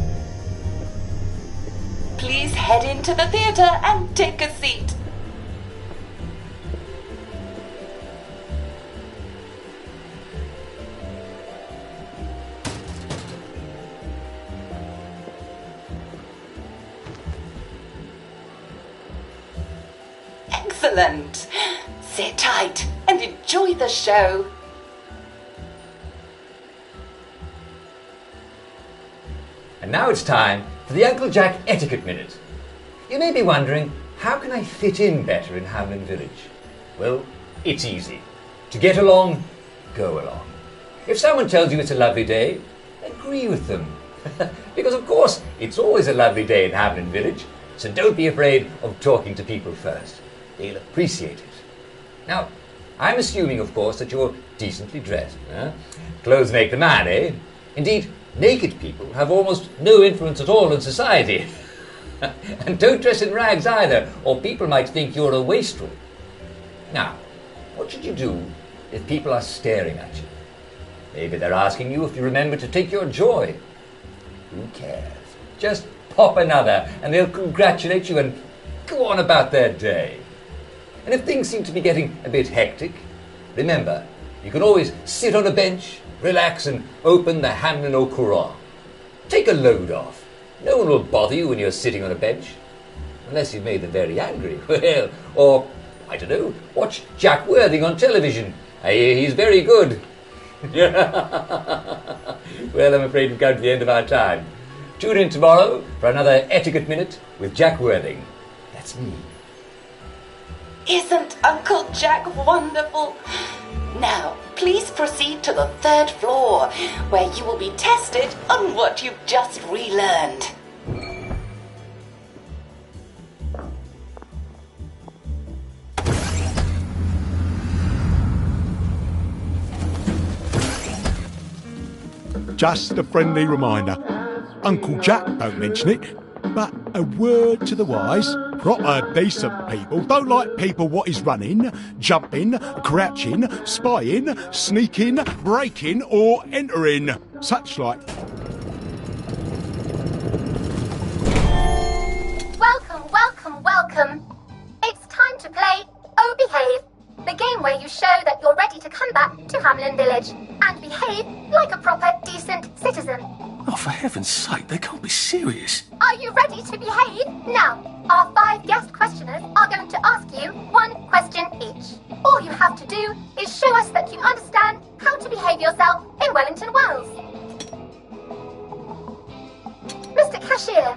Speaker 14: Please head into the theatre and take a seat. Excellent. Sit tight and enjoy the show.
Speaker 15: And now it's time for the Uncle Jack Etiquette Minute. You may be wondering, how can I fit in better in Hamlin Village? Well, it's easy. To get along, go along. If someone tells you it's a lovely day, agree with them. Because of course, it's always a lovely day in Hamlin Village, so don't be afraid of talking to people first. They'll appreciate it. Now, I'm assuming, of course, that you're decently dressed. Clothes make the man, eh? Indeed, naked people have almost no influence at all in society. And don't dress in rags either, or people might think you're a wastrel. Now, what should you do if people are staring at you? Maybe they're asking you if you remember to take your joy. Who cares? Just pop another, and they'll congratulate you and go on about their day. And if things seem to be getting a bit hectic, remember, you can always sit on a bench, relax and open the Hamlin au Courant. Take a load off. No one will bother you when you're sitting on a bench. Unless you've made them very angry. Well, or, I don't know, watch Jack Worthing on television. I hear he's very good. Well, I'm afraid we've come to the end of our time. Tune in tomorrow for another Etiquette Minute with Jack Worthing. That's me.
Speaker 14: Isn't Uncle Jack wonderful? Now, please proceed to the 3rd floor, where you will be tested on what you've just relearned.
Speaker 10: Just a friendly reminder. Uncle Jack don't mention it, but a word to the wise. Proper decent people don't like people what is running, jumping, crouching, spying, sneaking, breaking or entering. Such like...
Speaker 16: Welcome, welcome, welcome. It's time to play Oh Behave, the game where you show that you're ready to come back to Hamlin Village. and behave like a proper, decent citizen.
Speaker 2: Oh, for heaven's sake, they can't be serious.
Speaker 16: Are you ready to behave? Now, our 5 guest questioners are going to ask you 1 question each. All you have to do is show us that you understand how to behave yourself in Wellington Wells. Mr. Cashier,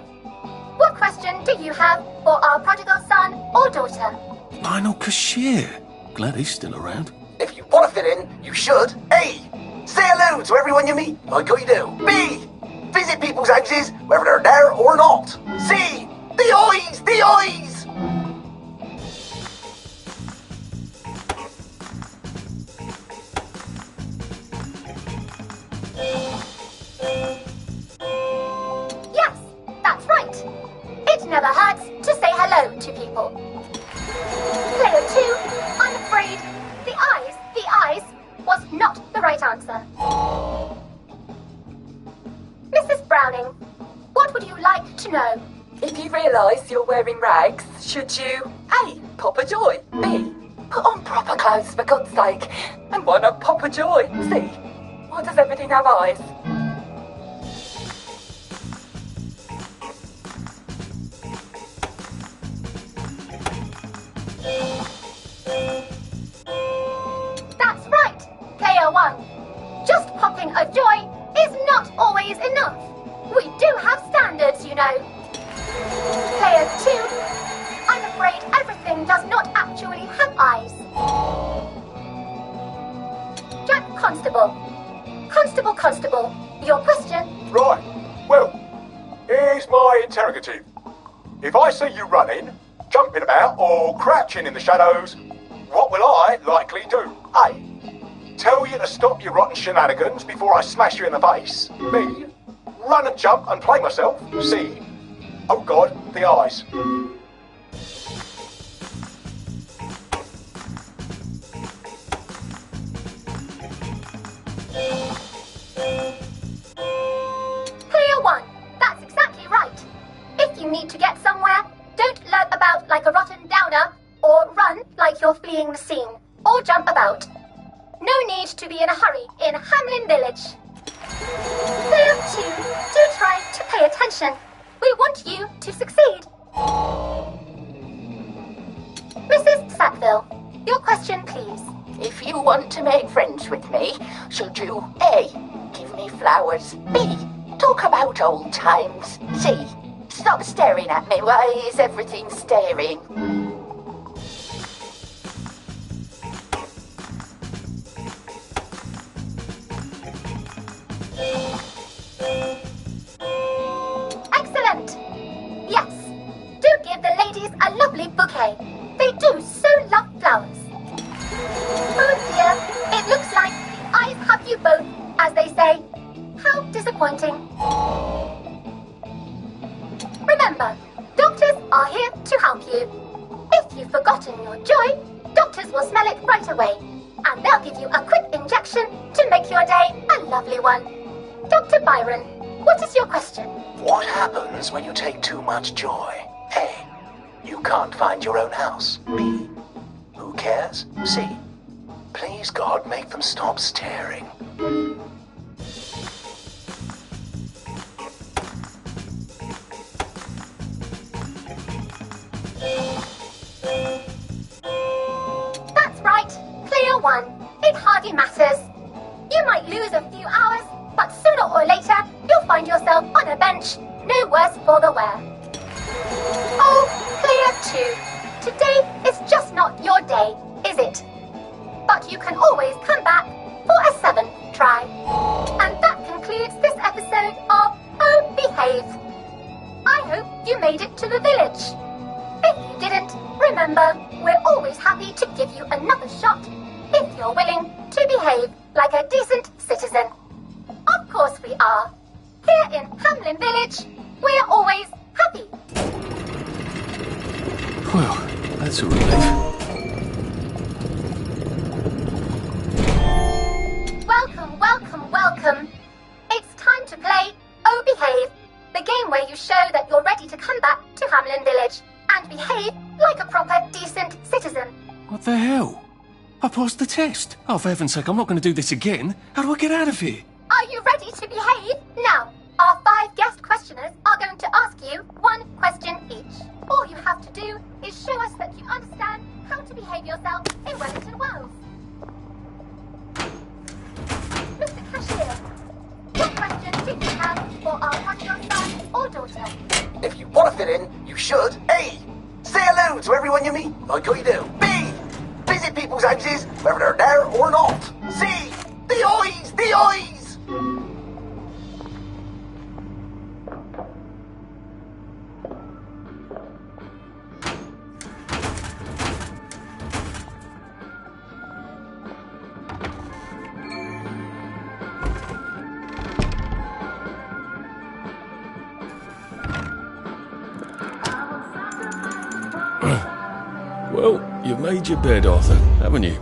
Speaker 16: what question do you have for our prodigal son or daughter?
Speaker 2: Lionel Cashier. Glad he's still around.
Speaker 17: If you want to fit in, you should. A. Say hello to everyone you meet, like I do. B. Visit people's houses, whether they're there or not. C. The eyes! The eyes!
Speaker 16: Yes, that's right. It never hurts to say hello to people. Player 2, I'm afraid the eyes was not the right answer. Mrs. Browning, what would you like to know?
Speaker 18: If you realise you're wearing rags, should you A. Pop a joy, B. Put on proper clothes for God's sake, and why not pop a joy, C. Why does everything have eyes?
Speaker 16: That's right, Player 1. Just popping a joy is not always enough. We do have standards, you know. Player 2, I'm afraid everything does not actually have eyes. Jack Constable. Constable, your question?
Speaker 19: Right. Well, here's my interrogative. If I see you running, jumping about, or crouching in the shadows, what will I likely do? A. Tell you to stop your rotten shenanigans before I smash you in the face. B. Run and jump and play myself. C. Oh God, the eyes.
Speaker 16: Player 1, that's exactly right. If you need to get somewhere, don't lurk about like a rotten downer, or run like you're fleeing the scene, or jump about. No need to be in a hurry in Hamlin Village. Player 2, do try to pay attention. We want you to succeed. Mrs. Sackville, your question, please.
Speaker 18: If you want to make friends with me, should you A. Give me flowers, B. Talk about old times, C. Stop staring at me, why is everything staring?
Speaker 16: Excellent! Yes, do give the ladies a lovely bouquet. They do so love flowers. Oh dear, it looks like the eyes have you both, as they say. How disappointing. Remember, doctors are here to help you. If you've forgotten your joy, doctors will smell it right away, and they'll give you a quick injection to make your day a lovely one. Dr. Byron, what is your question?
Speaker 17: What happens when you take too much joy? A. You can't find your own house. B. Who cares? C. Please God, make them stop staring.
Speaker 16: That's right, Player 1. It hardly matters. You might lose a few hours, but sooner or later, you'll find yourself on a bench, no worse for the wear. Oh, Player 2, today is just not your day, is it? But you can always come back for a 7th try. And that concludes this episode of Oh Behave. I hope you made it to the village. If you didn't, remember, we're always happy to give you another shot if you're willing to behave like a decent citizen. Of course we are. Here in Hamlin Village, we're always happy.
Speaker 2: Well, that's a relief.
Speaker 16: Welcome. It's time to play Oh Behave, the game where you show that you're ready to come back to Hamlin Village and behave like a proper, decent citizen.
Speaker 2: What the hell? I passed the test. Oh, for heaven's sake, I'm not going to do this again. How do I get out of here?
Speaker 16: Are you ready to behave? Now, our 5 guest questioners are going to ask you 1 question each. All you have to do is show us that you understand how to behave yourself in Wellington Wells. Mr. Cashier, what question did you have for our wonderful son or daughter?
Speaker 17: If you want to fit in, you should. A. Say hello to everyone you meet, like I do. B. Visit people's houses, whether they're there or not. C. The eyes! The eyes!
Speaker 2: Well, you've made your bed, Arthur, haven't you?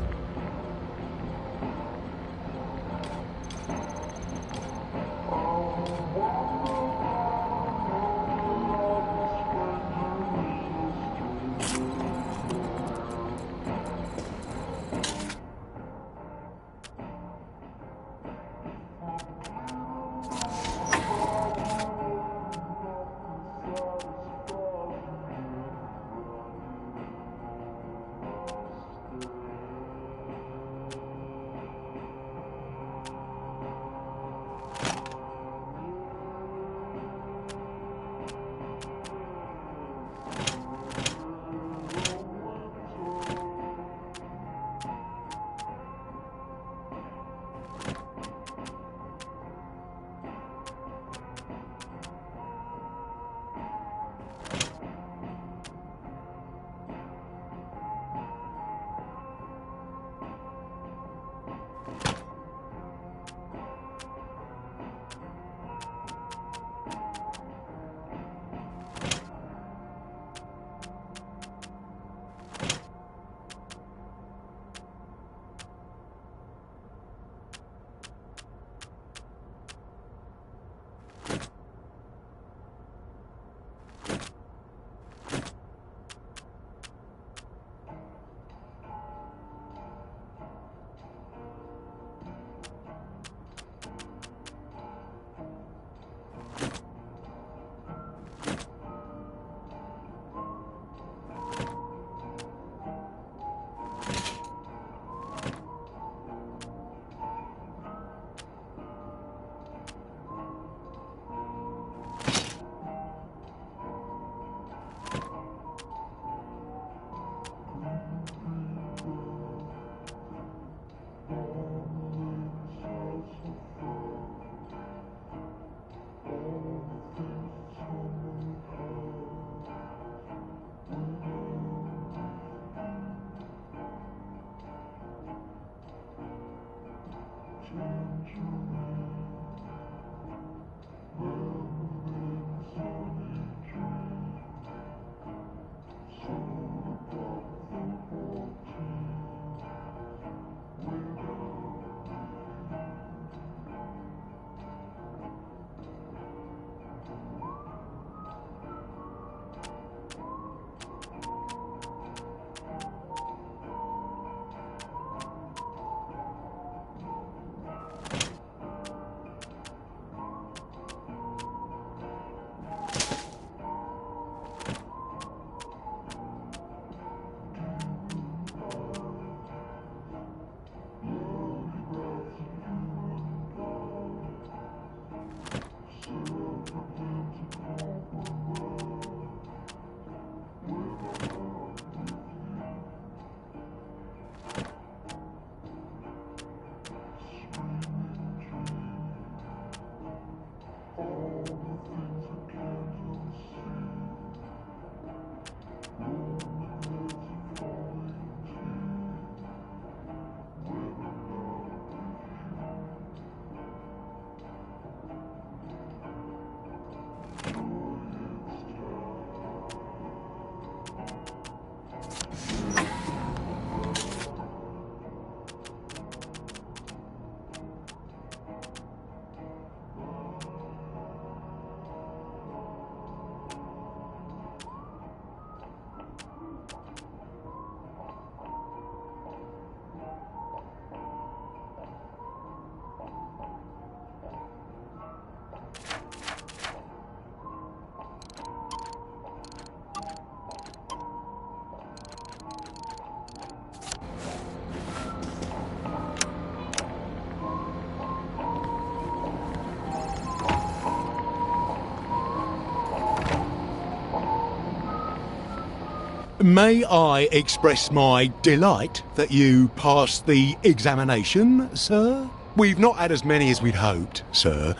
Speaker 19: May I express my delight that you passed the examination, sir? We've not had as many as we'd hoped, sir.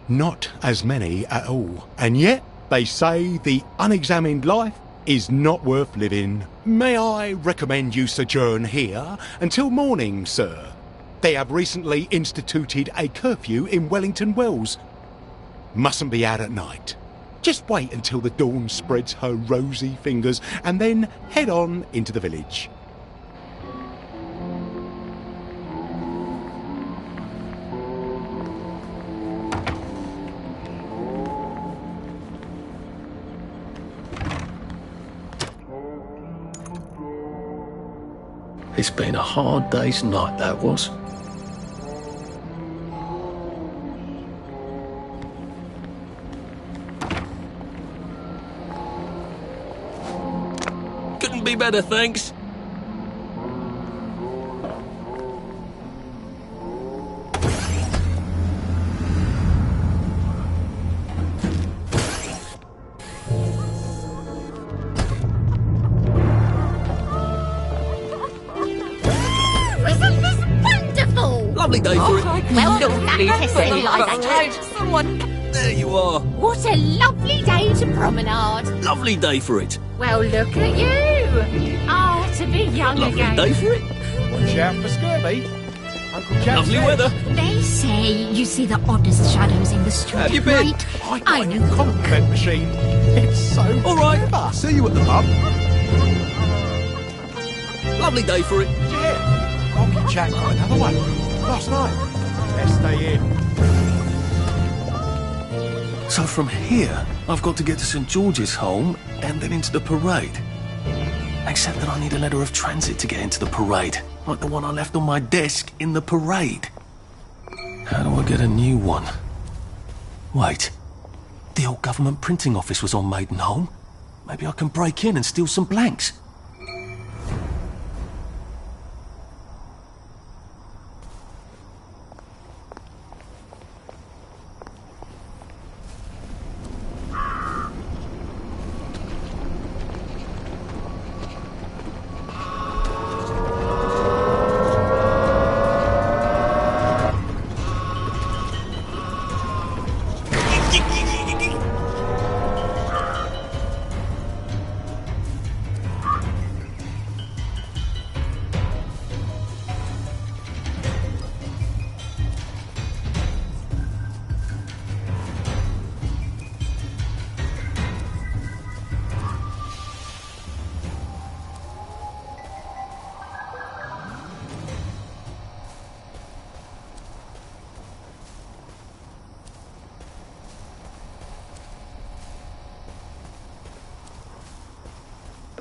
Speaker 19: Not as many at all. And yet, they say the unexamined life is not worth living. May I recommend you sojourn here until morning, sir? They have recently instituted a curfew in Wellington Wells. Mustn't be out at night. Just wait until the dawn spreads her rosy fingers and then head on into the village.
Speaker 2: It's been a hard day's night, that was. Couldn't be better, thanks. Lovely day for it.
Speaker 18: Well done, Tessie, like that. Someone.
Speaker 2: There you are.
Speaker 18: What a lovely day to promenade.
Speaker 2: Lovely day for it.
Speaker 18: Well, look at you. Oh, to be young
Speaker 2: Lovely
Speaker 18: again.
Speaker 2: day for it.
Speaker 1: Watch out for Scurvy. Uncle Jack
Speaker 2: Lovely
Speaker 1: says.
Speaker 2: weather.
Speaker 11: They say you see the oddest shadows in the street.
Speaker 2: Have you been?
Speaker 11: Right?
Speaker 19: I know. Compliment machine. It's so
Speaker 2: all right.
Speaker 19: clever. See you at the pub.
Speaker 2: Lovely day for it.
Speaker 19: Yeah. Uncle Jack got another one last night. Let's stay in.
Speaker 2: So from here, I've got to get to St George's home and then into the parade. Except that I need a letter of transit to get into the parade, like the one I left on my desk in the parade. How do I get a new one? Wait, the old government printing office was on Maidenholm. Maybe I can break in and steal some blanks.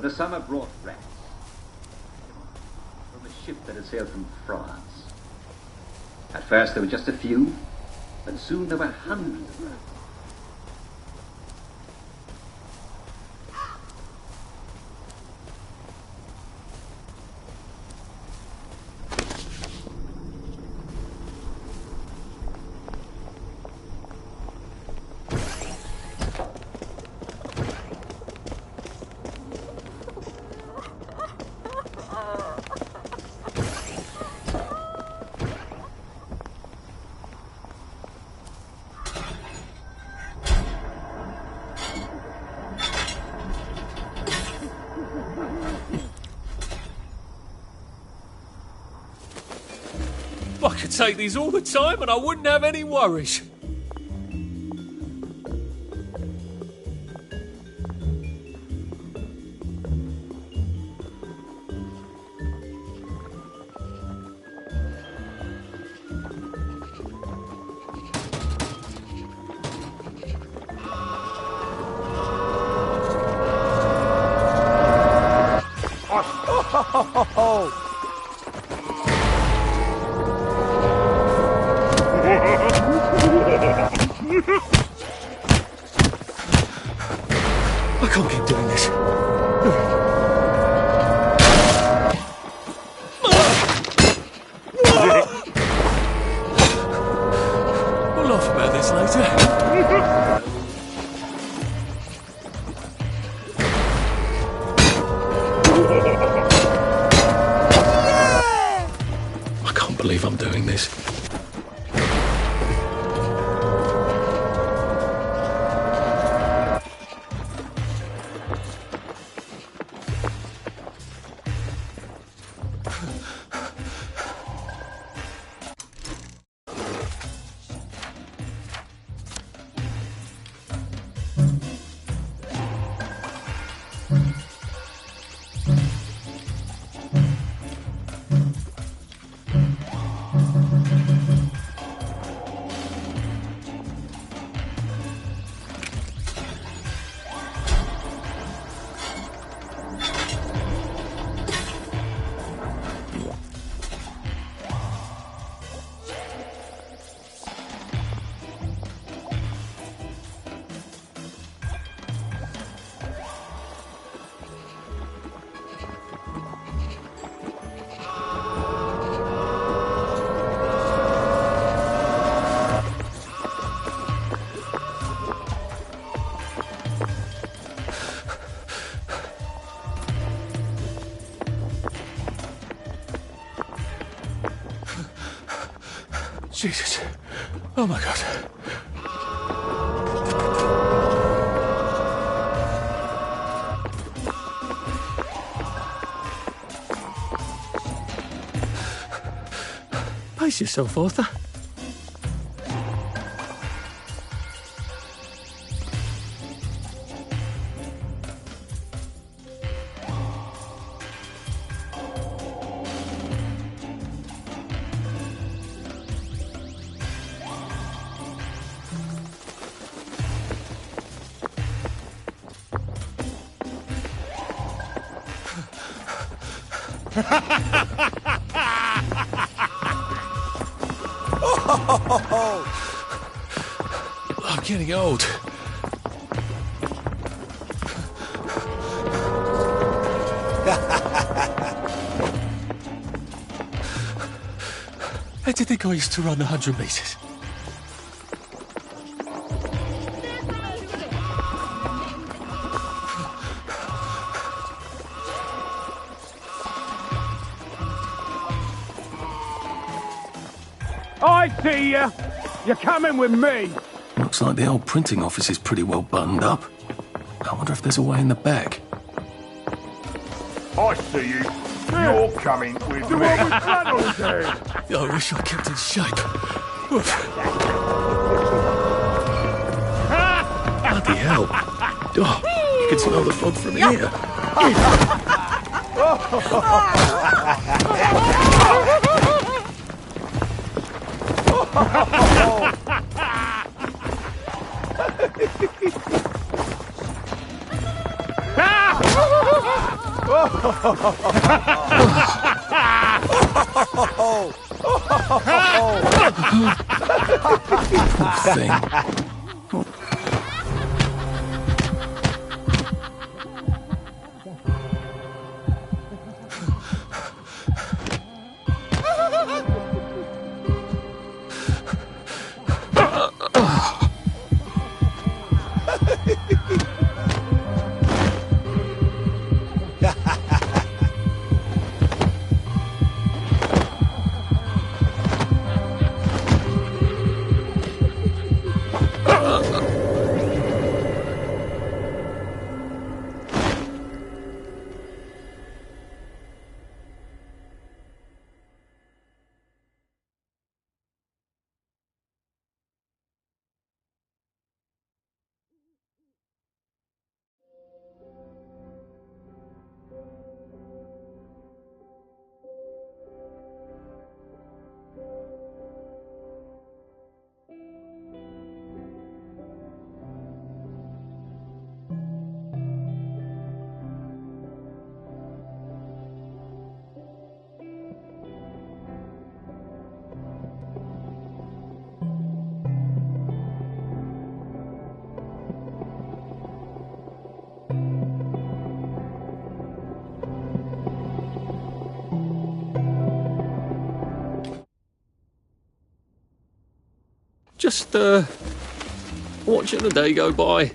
Speaker 20: The summer brought rats from a ship that had sailed from France. At first there were just a few, but soon there were hundreds of rats.
Speaker 2: I could take these all the time and I wouldn't have any worries. I can't keep doing this. We'll laugh about this later. believe I'm doing this. Jesus. Oh my God. Pace yourself, Arthur. I'm getting old. How do you think I used to run 100 metres?
Speaker 21: I see ya. You're coming with me.
Speaker 2: Looks like the old printing office is pretty well buttoned up. I wonder if there's a way in the back.
Speaker 21: I see you. You're coming with me.
Speaker 2: I wish I kept in shape. Bloody hell. Oh, you can smell the fog from here. Poor thing. Just, watching the day go by.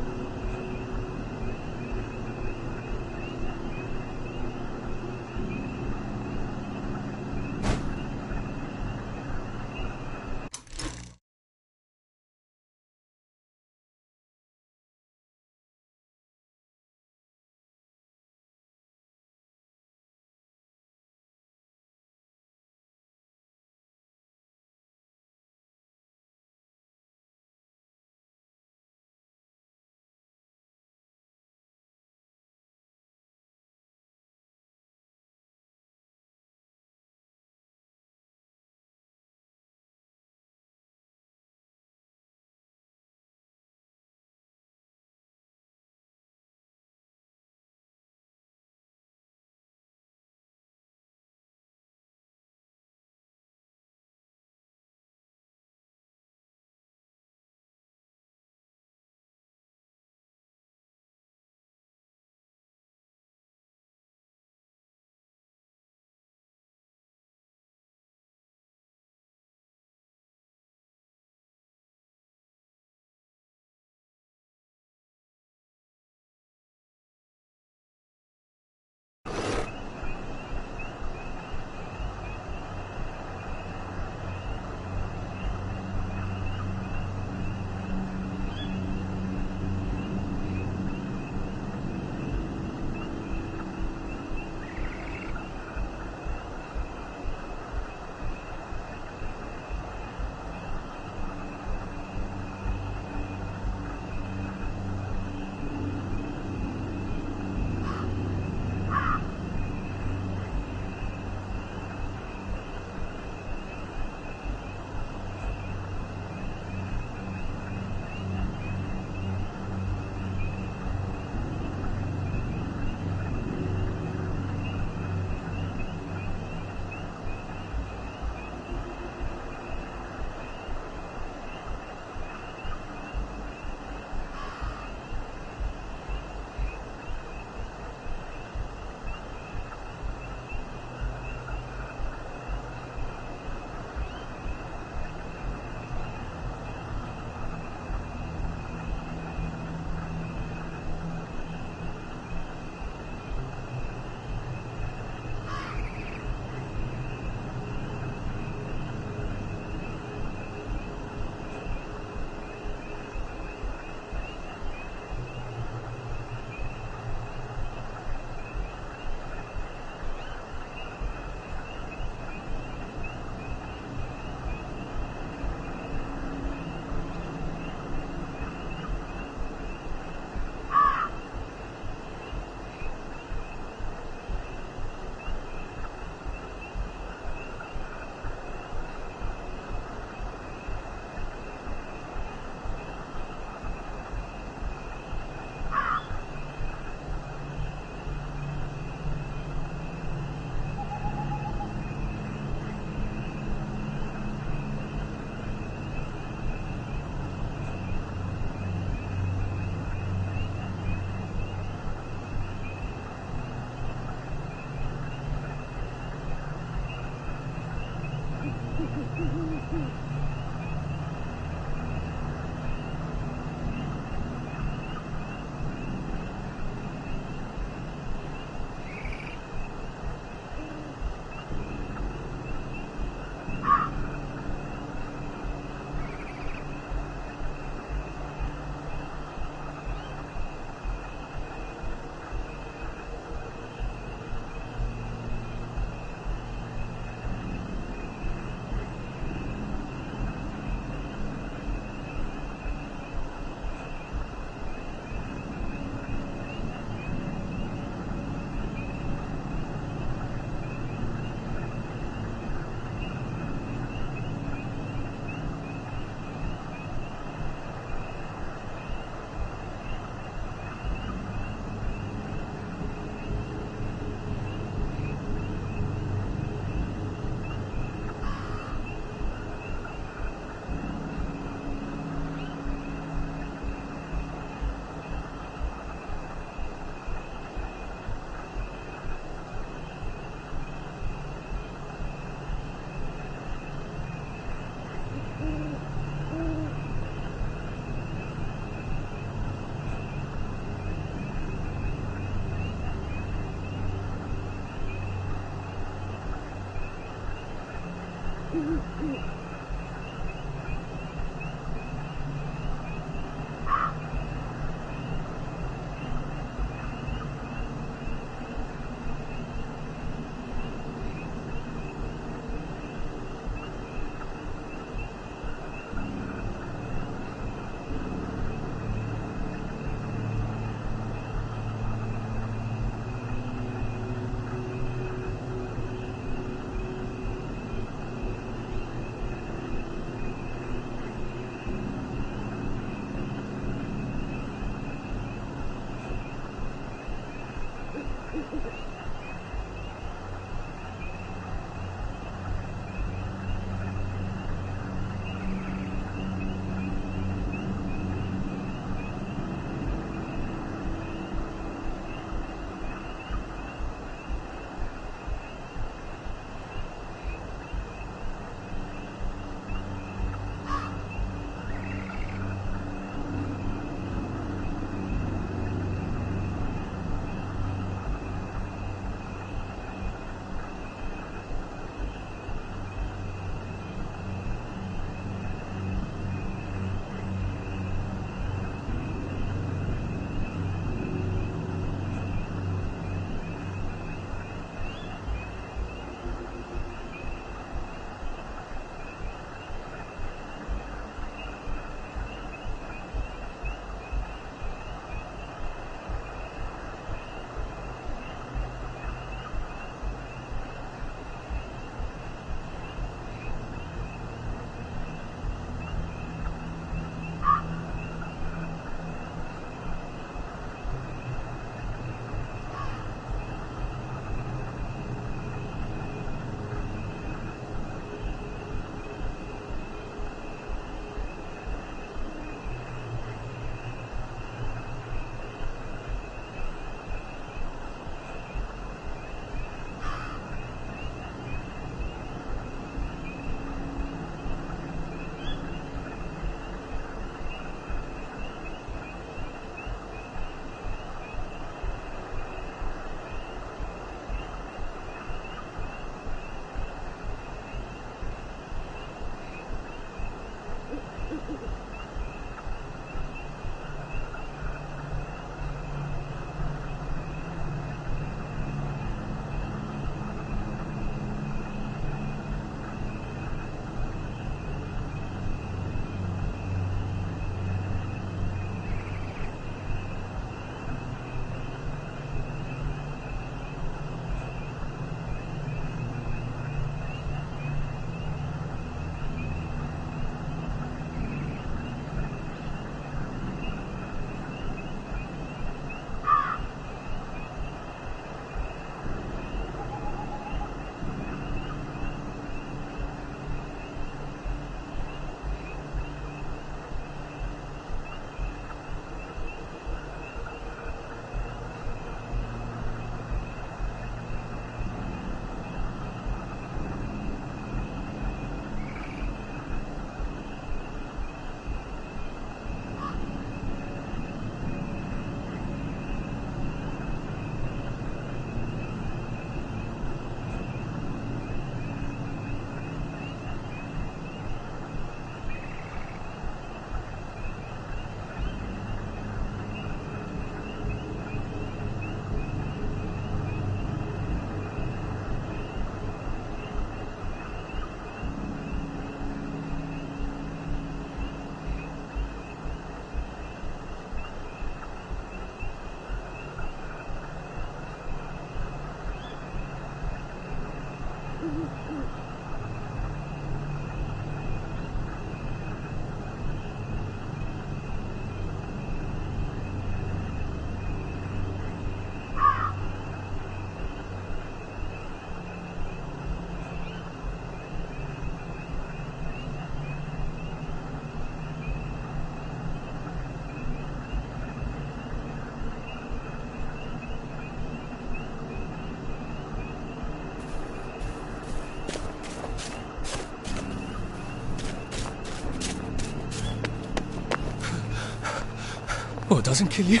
Speaker 2: Well, it doesn't kill you.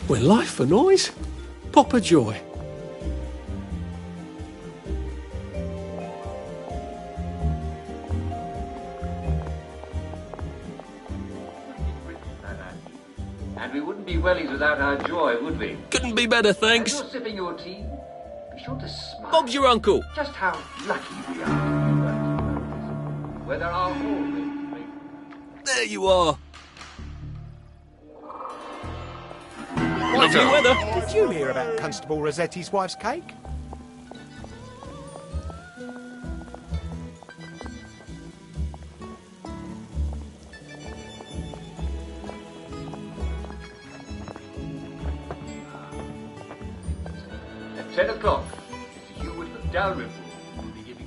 Speaker 2: Well, life for noise. Pop a joy.
Speaker 3: And we wouldn't be wellies without our joy, would we?
Speaker 2: Couldn't be better, thanks.
Speaker 3: As you're sipping your tea, be sure to smile.
Speaker 2: Bob's your uncle.
Speaker 3: Just how lucky we are. Where there are always.
Speaker 2: There you are.
Speaker 10: Lovely
Speaker 2: weather.
Speaker 10: Did you hear about Constable Rossetti's wife's cake?
Speaker 3: At 10 o'clock, Mr. Hewitt of Dalrymple will be giving.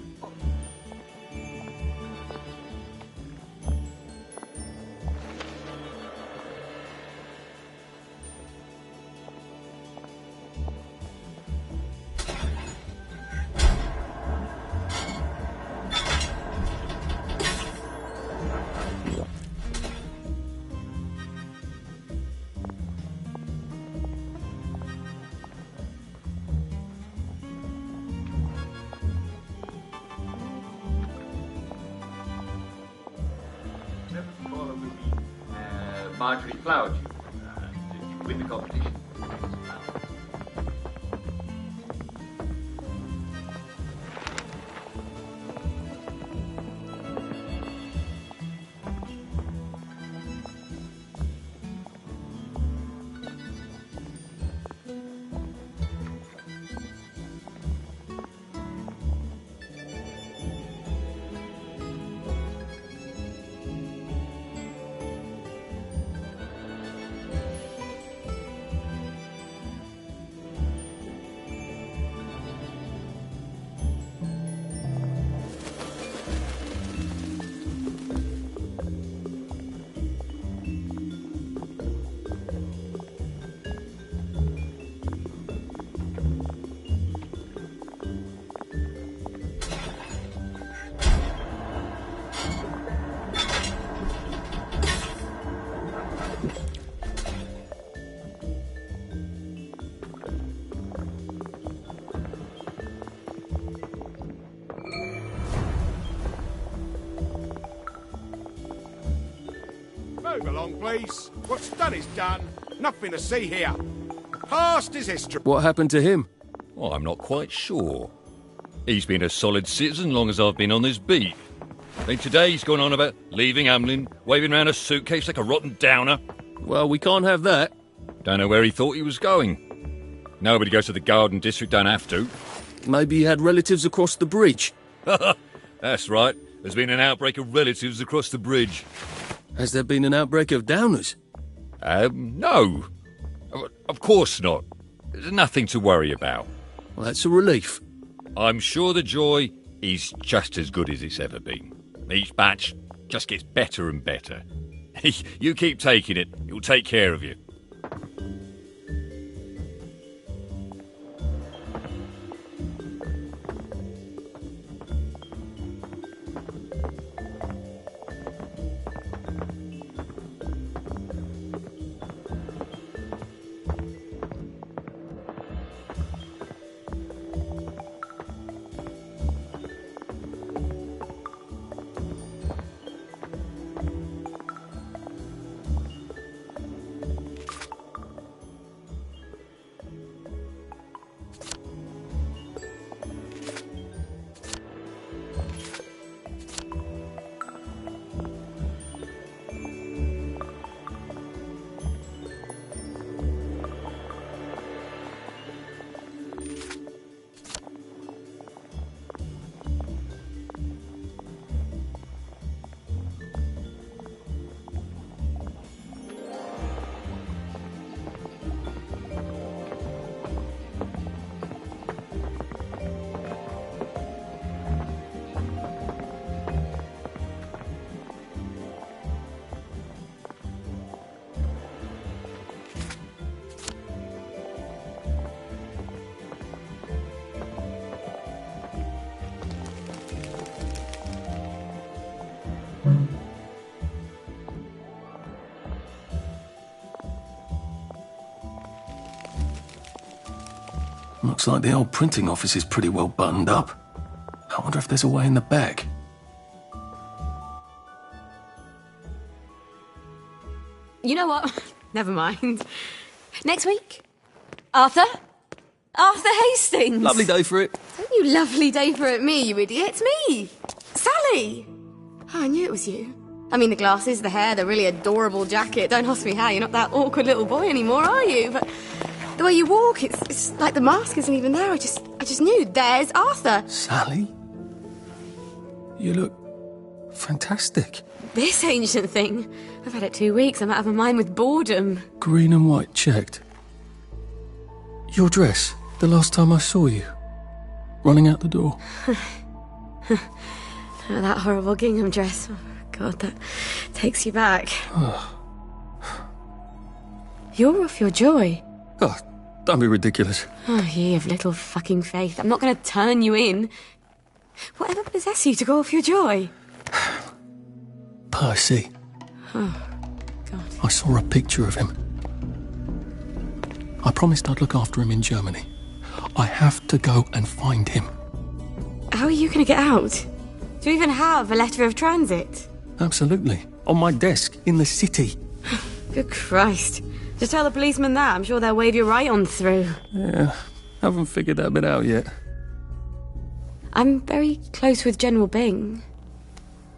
Speaker 3: Marjorie Flower to win the competition.
Speaker 10: Move along, please. What's done is done. Nothing to see here. Past is history.
Speaker 2: What happened to him?
Speaker 6: Well, I'm not quite sure. He's been a solid citizen long as I've been on this beat. Then today he's gone on about leaving Hamlin, waving around a suitcase like a rotten downer.
Speaker 2: Well, we can't have that.
Speaker 6: Don't know where he thought he was going. Nobody goes to the Garden District, don't have to.
Speaker 2: Maybe he had relatives across the bridge.
Speaker 6: That's right. There's been an outbreak of relatives across the bridge.
Speaker 2: Has there been an outbreak of downers?
Speaker 6: No. Of course not. There's nothing to worry about.
Speaker 2: Well, that's a relief.
Speaker 6: I'm sure the joy is just as good as it's ever been. Each batch just gets better and better. You keep taking it, it'll take care of you.
Speaker 2: Looks like the old printing office is pretty well buttoned up. I wonder if there's a way in the back.
Speaker 22: You know what? Never mind. Next week? Arthur? Arthur Hastings!
Speaker 2: Lovely day for it.
Speaker 22: Don't you lovely day for it me, you idiot. It's me! Sally! Oh, I knew it was you. I mean, the glasses, the hair, the really adorable jacket. Don't ask me how, you're not that awkward little boy anymore, are you? But the way you walk, it's like the mask isn't even there. I just knew. There's Arthur.
Speaker 2: Sally? You look fantastic.
Speaker 22: This ancient thing. I've had it 2 weeks. I'm out of my mind with boredom.
Speaker 2: Green and white checked. Your dress, the last time I saw you. Running out the door.
Speaker 22: That horrible gingham dress. Oh, God, that takes you back. You're off your joy.
Speaker 2: Oh, don't be ridiculous.
Speaker 22: Oh, ye of little fucking faith. I'm not going to turn you in. Whatever possessed you to go off your joy?
Speaker 2: Percy.
Speaker 22: Oh, God.
Speaker 2: I saw a picture of him. I promised I'd look after him in Germany. I have to go and find him.
Speaker 22: How are you going to get out? Do you even have a letter of transit?
Speaker 2: Absolutely. On my desk, in the city.
Speaker 22: Good Christ. Just tell the policeman that. I'm sure they'll wave you right on through.
Speaker 2: Yeah, haven't figured that bit out yet.
Speaker 22: I'm very close with General Bing.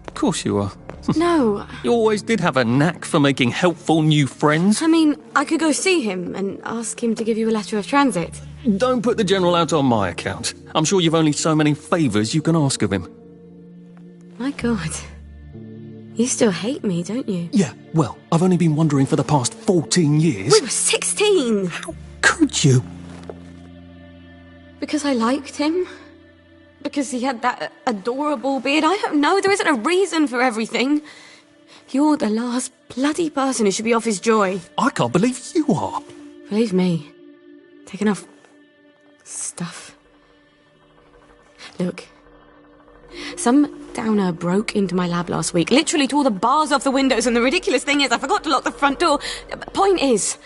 Speaker 2: Of course you are.
Speaker 22: No.
Speaker 2: You always did have a knack for making helpful new friends.
Speaker 22: I mean, I could go see him and ask him to give you a letter of transit.
Speaker 2: Don't put the General out on my account. I'm sure you've only so many favours you can ask of him.
Speaker 22: My God. You still hate me, don't you?
Speaker 2: Yeah, well, I've only been wondering for the past 14 years.
Speaker 22: We were 16!
Speaker 2: How could you?
Speaker 22: Because I liked him? Because he had that adorable beard? I don't know, there isn't a reason for everything. You're the last bloody person who should be off his joy.
Speaker 2: I can't believe you are.
Speaker 22: Believe me. Take enough stuff. Look. Some downer broke into my lab last week, literally tore the bars off the windows, and the ridiculous thing is I forgot to lock the front door. Point is,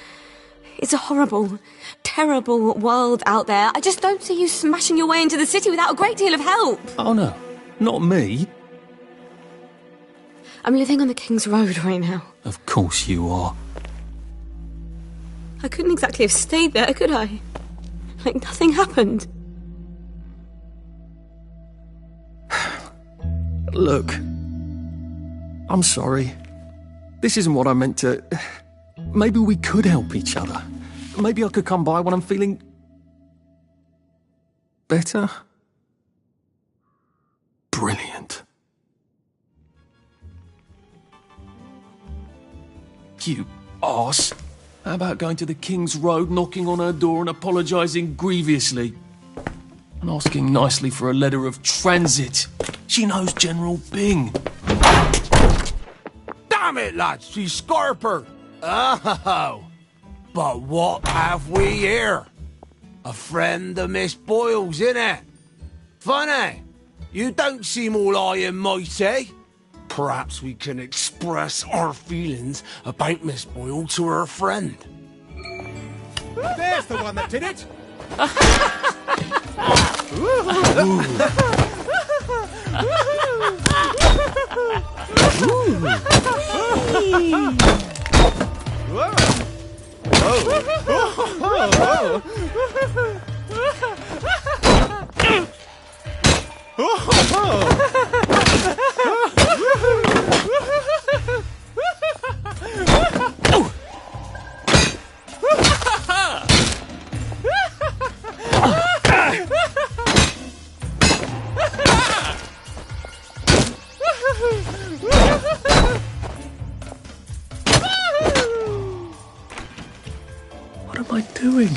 Speaker 22: it's a horrible, terrible world out there. I just don't see you smashing your way into the city without a great deal of help.
Speaker 2: Oh no, not me.
Speaker 22: I'm living on the King's Road right now.
Speaker 2: Of course you are.
Speaker 22: I couldn't exactly have stayed there, could I? Like nothing happened.
Speaker 2: Look, I'm sorry. This isn't what I meant to... Maybe we could help each other. Maybe I could come by when I'm feeling... better? Brilliant. You arse. How about going to the King's Road, knocking on her door and apologising grievously? And asking nicely for a letter of transit. She knows General Bing.
Speaker 13: Damn it, lads, she's Scarper. Oh, but what have we here? A friend of Miss Boyle's, innit? Funny, you don't seem all high and mighty. Perhaps we can express our feelings about Miss Boyle to her friend.
Speaker 10: There's the one that did it!
Speaker 2: What am I doing?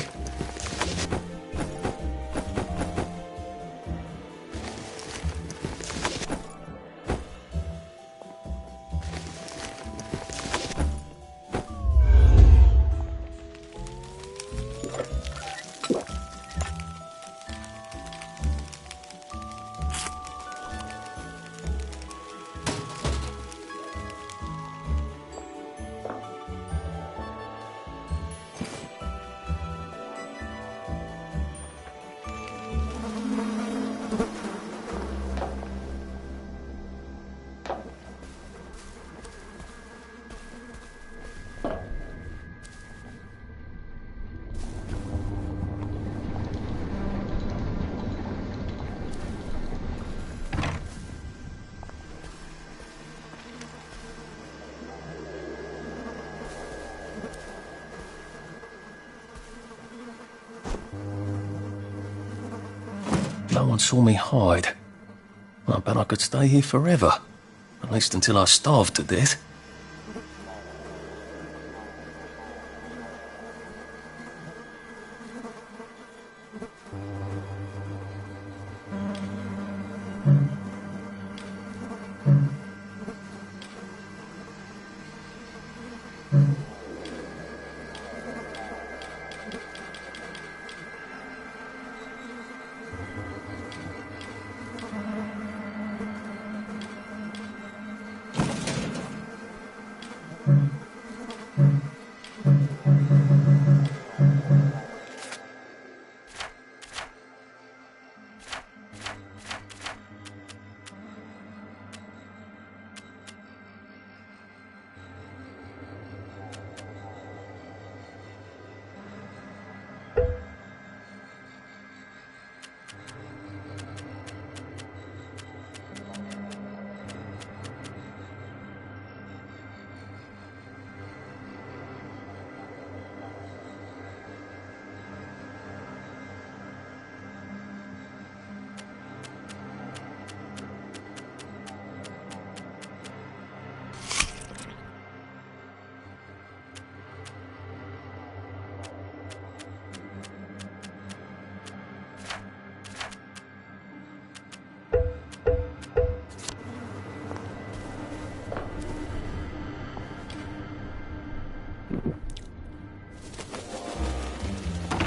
Speaker 2: No one saw me hide. I bet I could stay here forever. At least until I starved to death.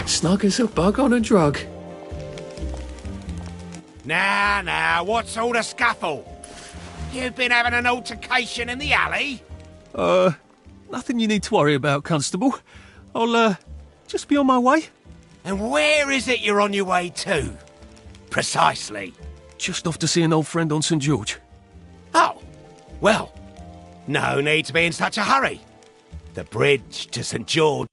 Speaker 2: Snug as a bug on a drug.
Speaker 10: Now, what's all the scuffle? You've been having an altercation in the alley?
Speaker 2: Nothing you need to worry about, Constable. I'll, just be on my way.
Speaker 10: And where is it you're on your way to? Precisely.
Speaker 2: Just off to see an old friend on St. George.
Speaker 10: Oh, well, No need to be in such a hurry. The bridge to St. George.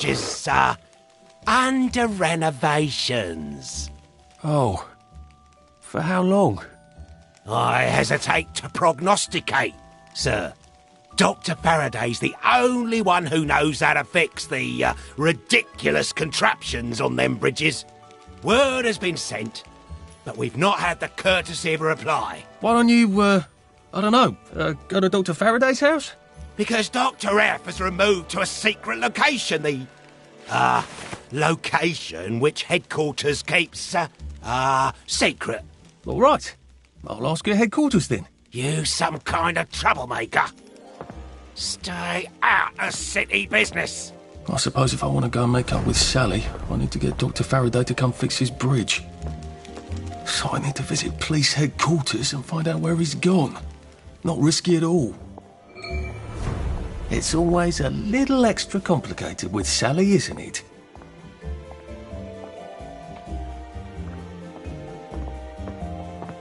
Speaker 10: Is under renovations.
Speaker 2: Oh. For how long?
Speaker 10: I hesitate to prognosticate, sir. Dr. Faraday's the only one who knows how to fix the ridiculous contraptions on them bridges. Word has been sent, but we've not had the courtesy of a reply.
Speaker 2: Why don't you, I don't know, go to Dr. Faraday's house?
Speaker 10: Because Dr. F has removed to a secret location, the location which headquarters keeps, secret.
Speaker 2: All right. I'll ask your headquarters then.
Speaker 10: You some kind of troublemaker. Stay out of city business.
Speaker 2: I suppose if I want to go and make up with Sally, I need to get Dr. Faraday to come fix his bridge. So I need to visit police headquarters and find out where he's gone. Not risky at all. It's always a little extra complicated with Sally, isn't it?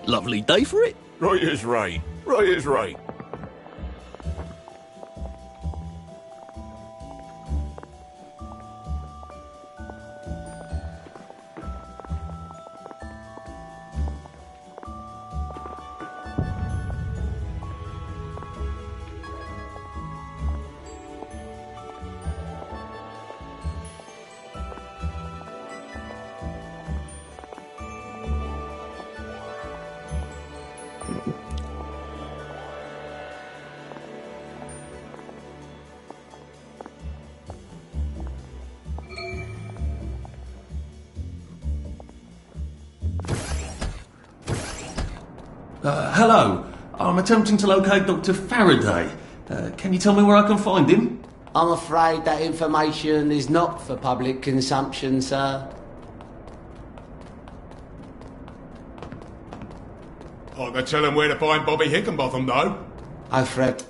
Speaker 4: Lovely day for it.
Speaker 21: Right as rain. Right as rain.
Speaker 2: Hello. I'm attempting to locate Dr. Faraday. Can you tell me where I can find him?
Speaker 13: I'm afraid that information is not for public consumption, sir.
Speaker 21: I can tell him where to find Bobby Hickenbotham, though.
Speaker 13: I fret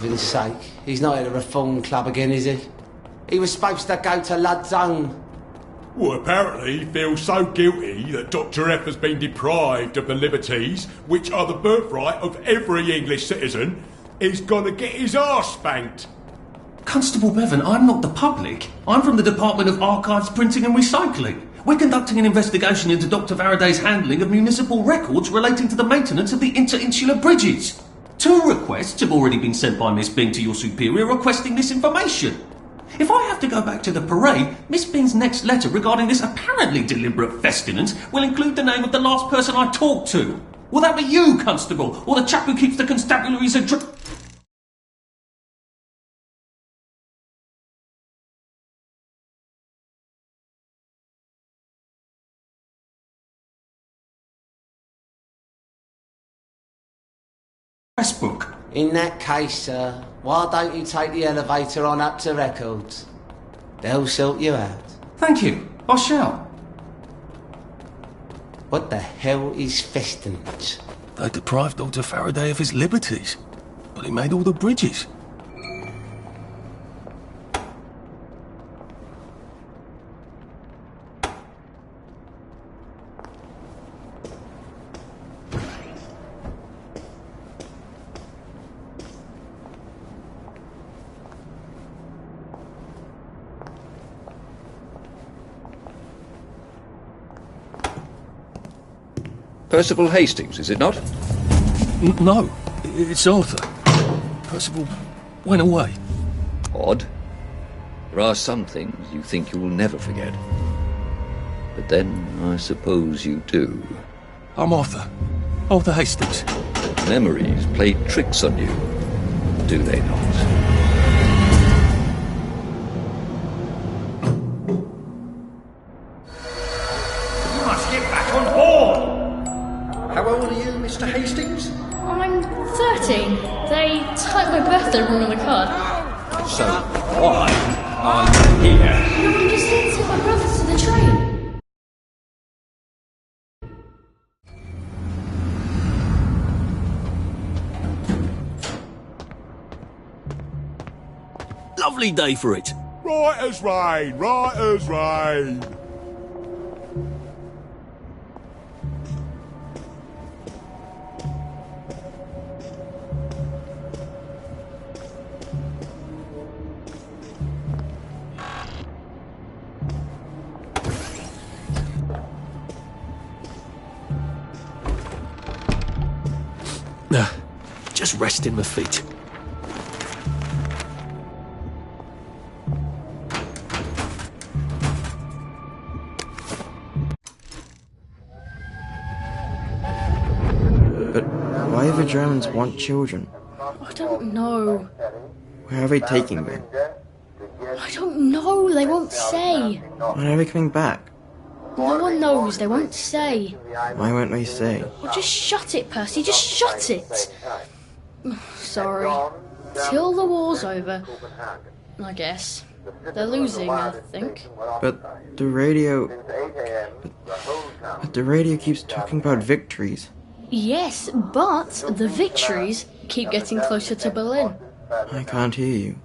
Speaker 13: heaven's sake. He's not at the Reform Club again, is he? He was supposed to go to Lud's Own.
Speaker 21: Well, apparently he feels so guilty that Dr. F has been deprived of the liberties which are the birthright of every English citizen, he's gonna get his arse spanked.
Speaker 2: Constable Bevan, I'm not the public. I'm from the Department of Archives, Printing and Recycling. We're conducting an investigation into Dr. Faraday's handling of municipal records relating to the maintenance of the interinsular bridges. 2 requests have already been sent by Miss Bing to your superior requesting this information. If I have to go back to the parade, Miss Bing's next letter regarding this apparently deliberate festinance will include the name of the last person I talked to. Will that be you, Constable, or the chap who keeps the constabulary's address? Book.
Speaker 13: In that case, sir, why don't you take the elevator on up to Records? They'll sort you out.
Speaker 2: Thank you. I shall.
Speaker 13: What the hell is festinance?
Speaker 2: They deprived Dr. Faraday of his liberties, but he made all the bridges.
Speaker 6: Percival Hastings, is it not?
Speaker 2: No, it's Arthur. Percival went away.
Speaker 6: Odd. There are some things you think you will never forget. But then, I suppose you do.
Speaker 2: I'm Arthur. Arthur Hastings.
Speaker 6: Memories play tricks on you, do they not?
Speaker 4: You must get back on board!
Speaker 6: How old are you, Mr. Hastings?
Speaker 5: I'm 13. They typed my birthday wrong on the card.
Speaker 6: So, why are you here?
Speaker 5: No, I'm just here to take my brother to the train.
Speaker 2: Lovely day for it.
Speaker 21: Right as rain, right as rain.
Speaker 2: Just resting my feet.
Speaker 23: But why do the Germans want children?
Speaker 5: I don't know.
Speaker 23: Where are they taking them?
Speaker 5: I don't know. They won't say.
Speaker 23: When are they coming back?
Speaker 5: No one knows. They won't say.
Speaker 23: Why won't they say?
Speaker 5: Well, just shut it, Percy. Just shut it. Sorry. Till the war's over, I guess. They're losing, I think.
Speaker 23: But the radio... But the radio keeps talking about victories.
Speaker 5: Yes, but the victories keep getting closer to Berlin.
Speaker 23: I can't hear you.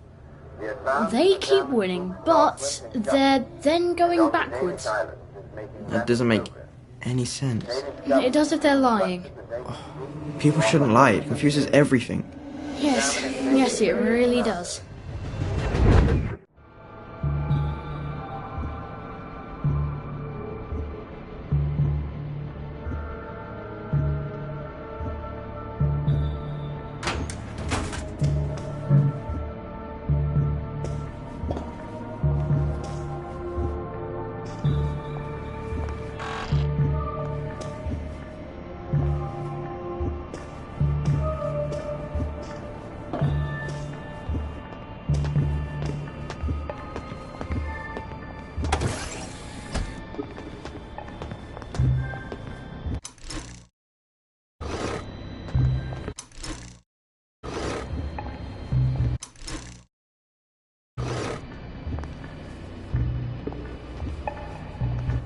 Speaker 5: They keep winning, but they're then going backwards.
Speaker 23: That doesn't make any sense.
Speaker 5: It does if they're lying.
Speaker 23: People shouldn't lie. It confuses everything.
Speaker 5: Yes, it really does.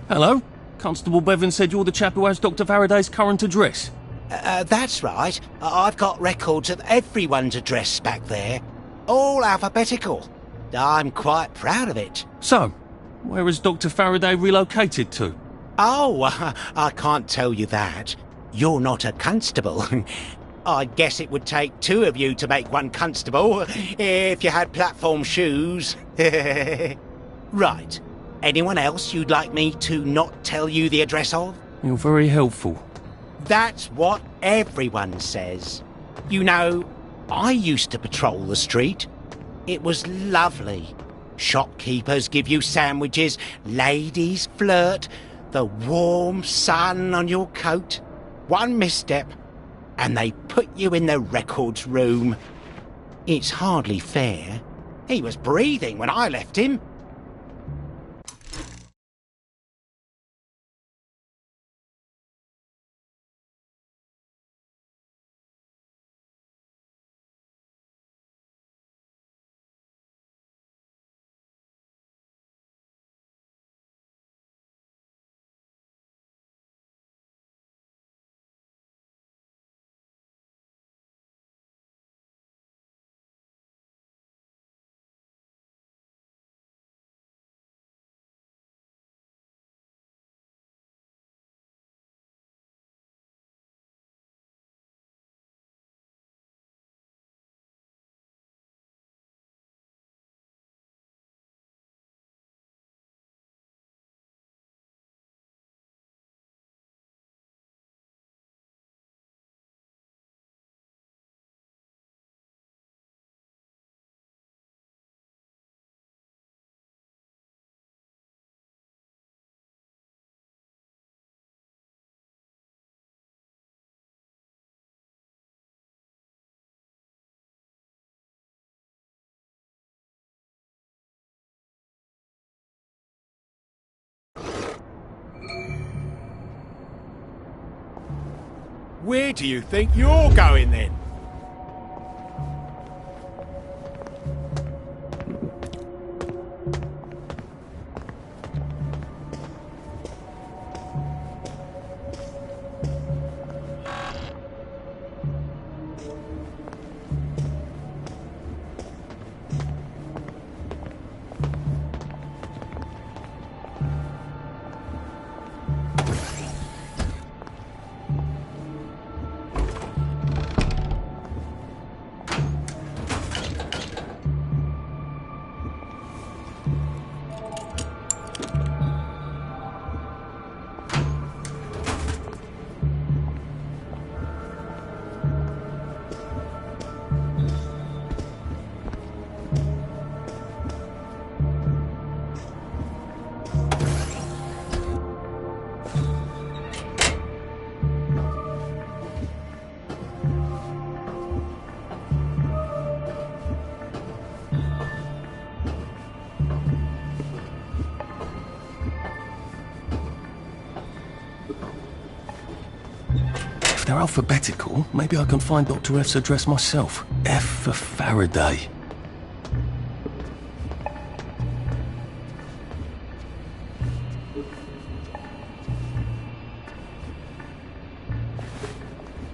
Speaker 2: Hello? Constable Bevan said you're the chap who has Dr. Faraday's current address.
Speaker 10: That's right. I've got records of everyone's address back there. All alphabetical. I'm quite proud of it.
Speaker 2: So, where has Dr. Faraday relocated to?
Speaker 10: Oh, I can't tell you that. You're not a constable. I guess it would take two of you to make one constable, if you had platform shoes. Right. Anyone else you'd like me to not tell you the address of?
Speaker 2: You're very helpful.
Speaker 10: That's what everyone says. You know, I used to patrol the street. It was lovely. Shopkeepers give you sandwiches, ladies flirt, the warm sun on your coat. One misstep, and they put you in the records room. It's hardly fair. He was breathing when I left him.
Speaker 21: Where do you think you're going then?
Speaker 2: If they're alphabetical, maybe I can find Dr. F's address myself. F for Faraday.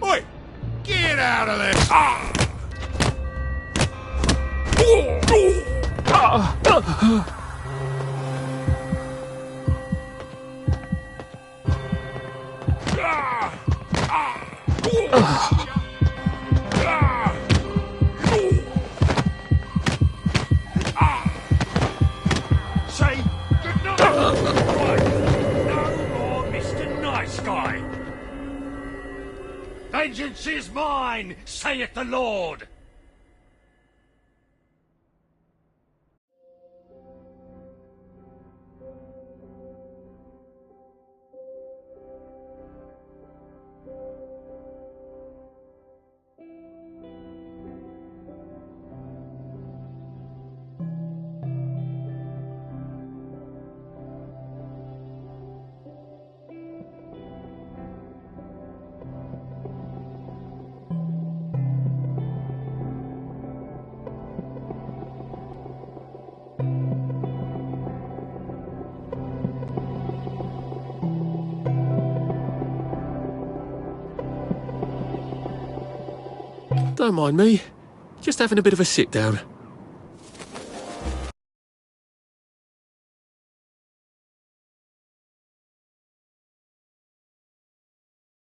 Speaker 21: Oi! Get out of there! Ah!
Speaker 4: Say goodnight! Right. No more Mr. Nice Guy! Vengeance is mine, saith the Lord!
Speaker 2: Don't mind me. Just having a bit of a sit down.